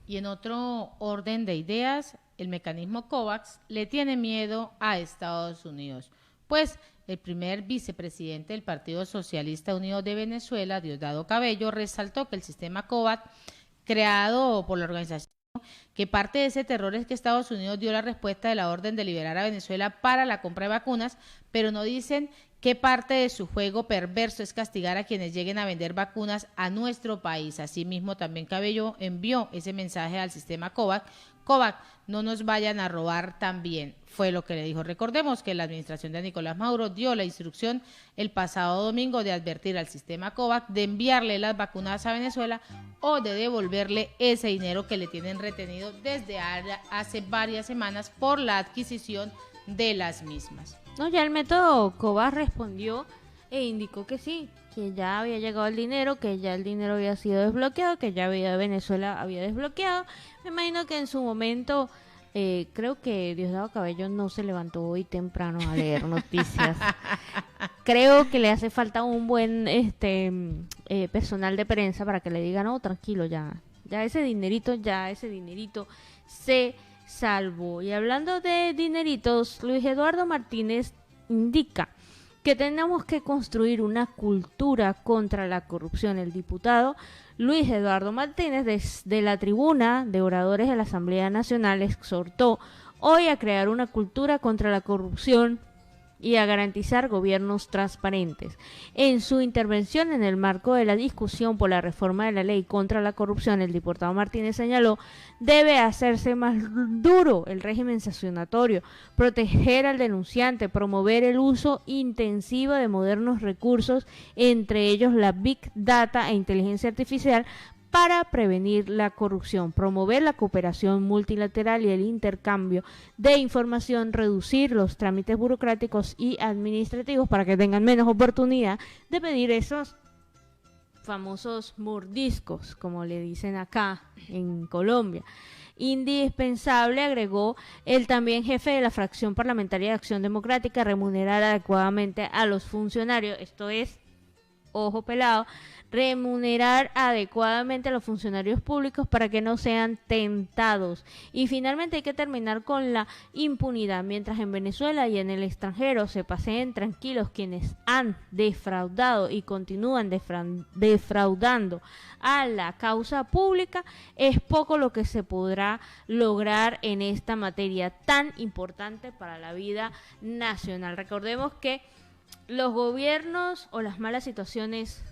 B: Y en otro orden de ideas, el mecanismo COVAX le tiene miedo a Estados Unidos, pues el primer vicepresidente del Partido Socialista Unido de Venezuela, Diosdado Cabello, resaltó que el sistema COVAX, creado por la organización, que parte de ese terror es que Estados Unidos dio la respuesta de la orden de liberar a Venezuela para la compra de vacunas, pero no dicen qué parte de su juego perverso es castigar a quienes lleguen a vender vacunas a nuestro país. Asimismo, también Cabello envió ese mensaje al sistema COVAX: COVAX, no nos vayan a robar también, fue lo que le dijo. Recordemos que la administración de Nicolás Maduro dio la instrucción el pasado domingo de advertir al sistema COVAX de enviarle las vacunas a Venezuela o de devolverle ese dinero que le tienen retenido desde hace varias semanas por la adquisición de las mismas.
A: No, ya el método COVAX respondió e indicó que sí, que ya había llegado el dinero, que ya el dinero había sido desbloqueado, que ya Venezuela había desbloqueado. Me imagino que en su momento, creo que Diosdado Cabello no se levantó hoy temprano a leer noticias. creo que le hace falta un buen personal de prensa para que le digan, no, tranquilo, ya ese dinerito se salvó. Y hablando de dineritos, Luis Eduardo Martínez indica que tenemos que construir una cultura contra la corrupción. El diputado Luis Eduardo Martínez, desde la tribuna de oradores de la Asamblea Nacional, exhortó hoy a crear una cultura contra la corrupción y a garantizar gobiernos transparentes. En su intervención en el marco de la discusión por la reforma de la ley contra la corrupción, el diputado Martínez señaló: debe hacerse más duro el régimen sancionatorio, proteger al denunciante, promover el uso intensivo de modernos recursos, entre ellos la Big Data e inteligencia artificial, para prevenir la corrupción, promover la cooperación multilateral y el intercambio de información, reducir los trámites burocráticos y administrativos para que tengan menos oportunidad de pedir esos famosos mordiscos, como le dicen acá en Colombia. Indispensable, agregó el también jefe de la fracción parlamentaria de Acción Democrática, remunerar adecuadamente a los funcionarios. Esto es, ojo pelado, remunerar adecuadamente a los funcionarios públicos para que no sean tentados. Y finalmente hay que terminar con la impunidad. Mientras en Venezuela y en el extranjero se paseen tranquilos quienes han defraudado y continúan defraudando a la causa pública, es poco lo que se podrá lograr en esta materia tan importante para la vida nacional. Recordemos que los gobiernos o las malas situaciones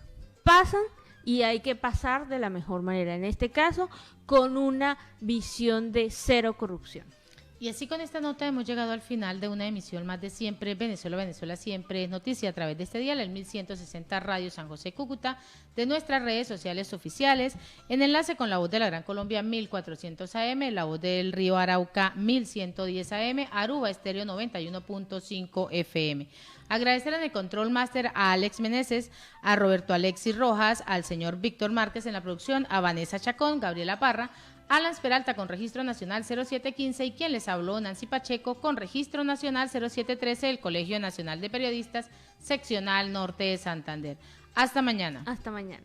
A: pasan y hay que pasar de la mejor manera, en este caso con una visión de cero corrupción.
B: Y así con esta nota hemos llegado al final de una emisión más de Siempre Venezuela, Venezuela Siempre es noticia, a través de este dial, el 1160 Radio San José Cúcuta, de nuestras redes sociales oficiales, en enlace con La Voz de la Gran Colombia 1400 AM, La Voz del Río Arauca 1110 AM, Aruba Estéreo 91.5 FM. Agradecer en el Control Master a Alex Meneses, a Roberto Alexis Rojas, al señor Víctor Márquez en la producción, a Vanessa Chacón, Gabriela Parra, Alan Peralta con Registro Nacional 0715 y quien les habló, Nancy Pacheco, con Registro Nacional 0713 del Colegio Nacional de Periodistas, Seccional Norte de Santander. Hasta mañana.
A: Hasta mañana.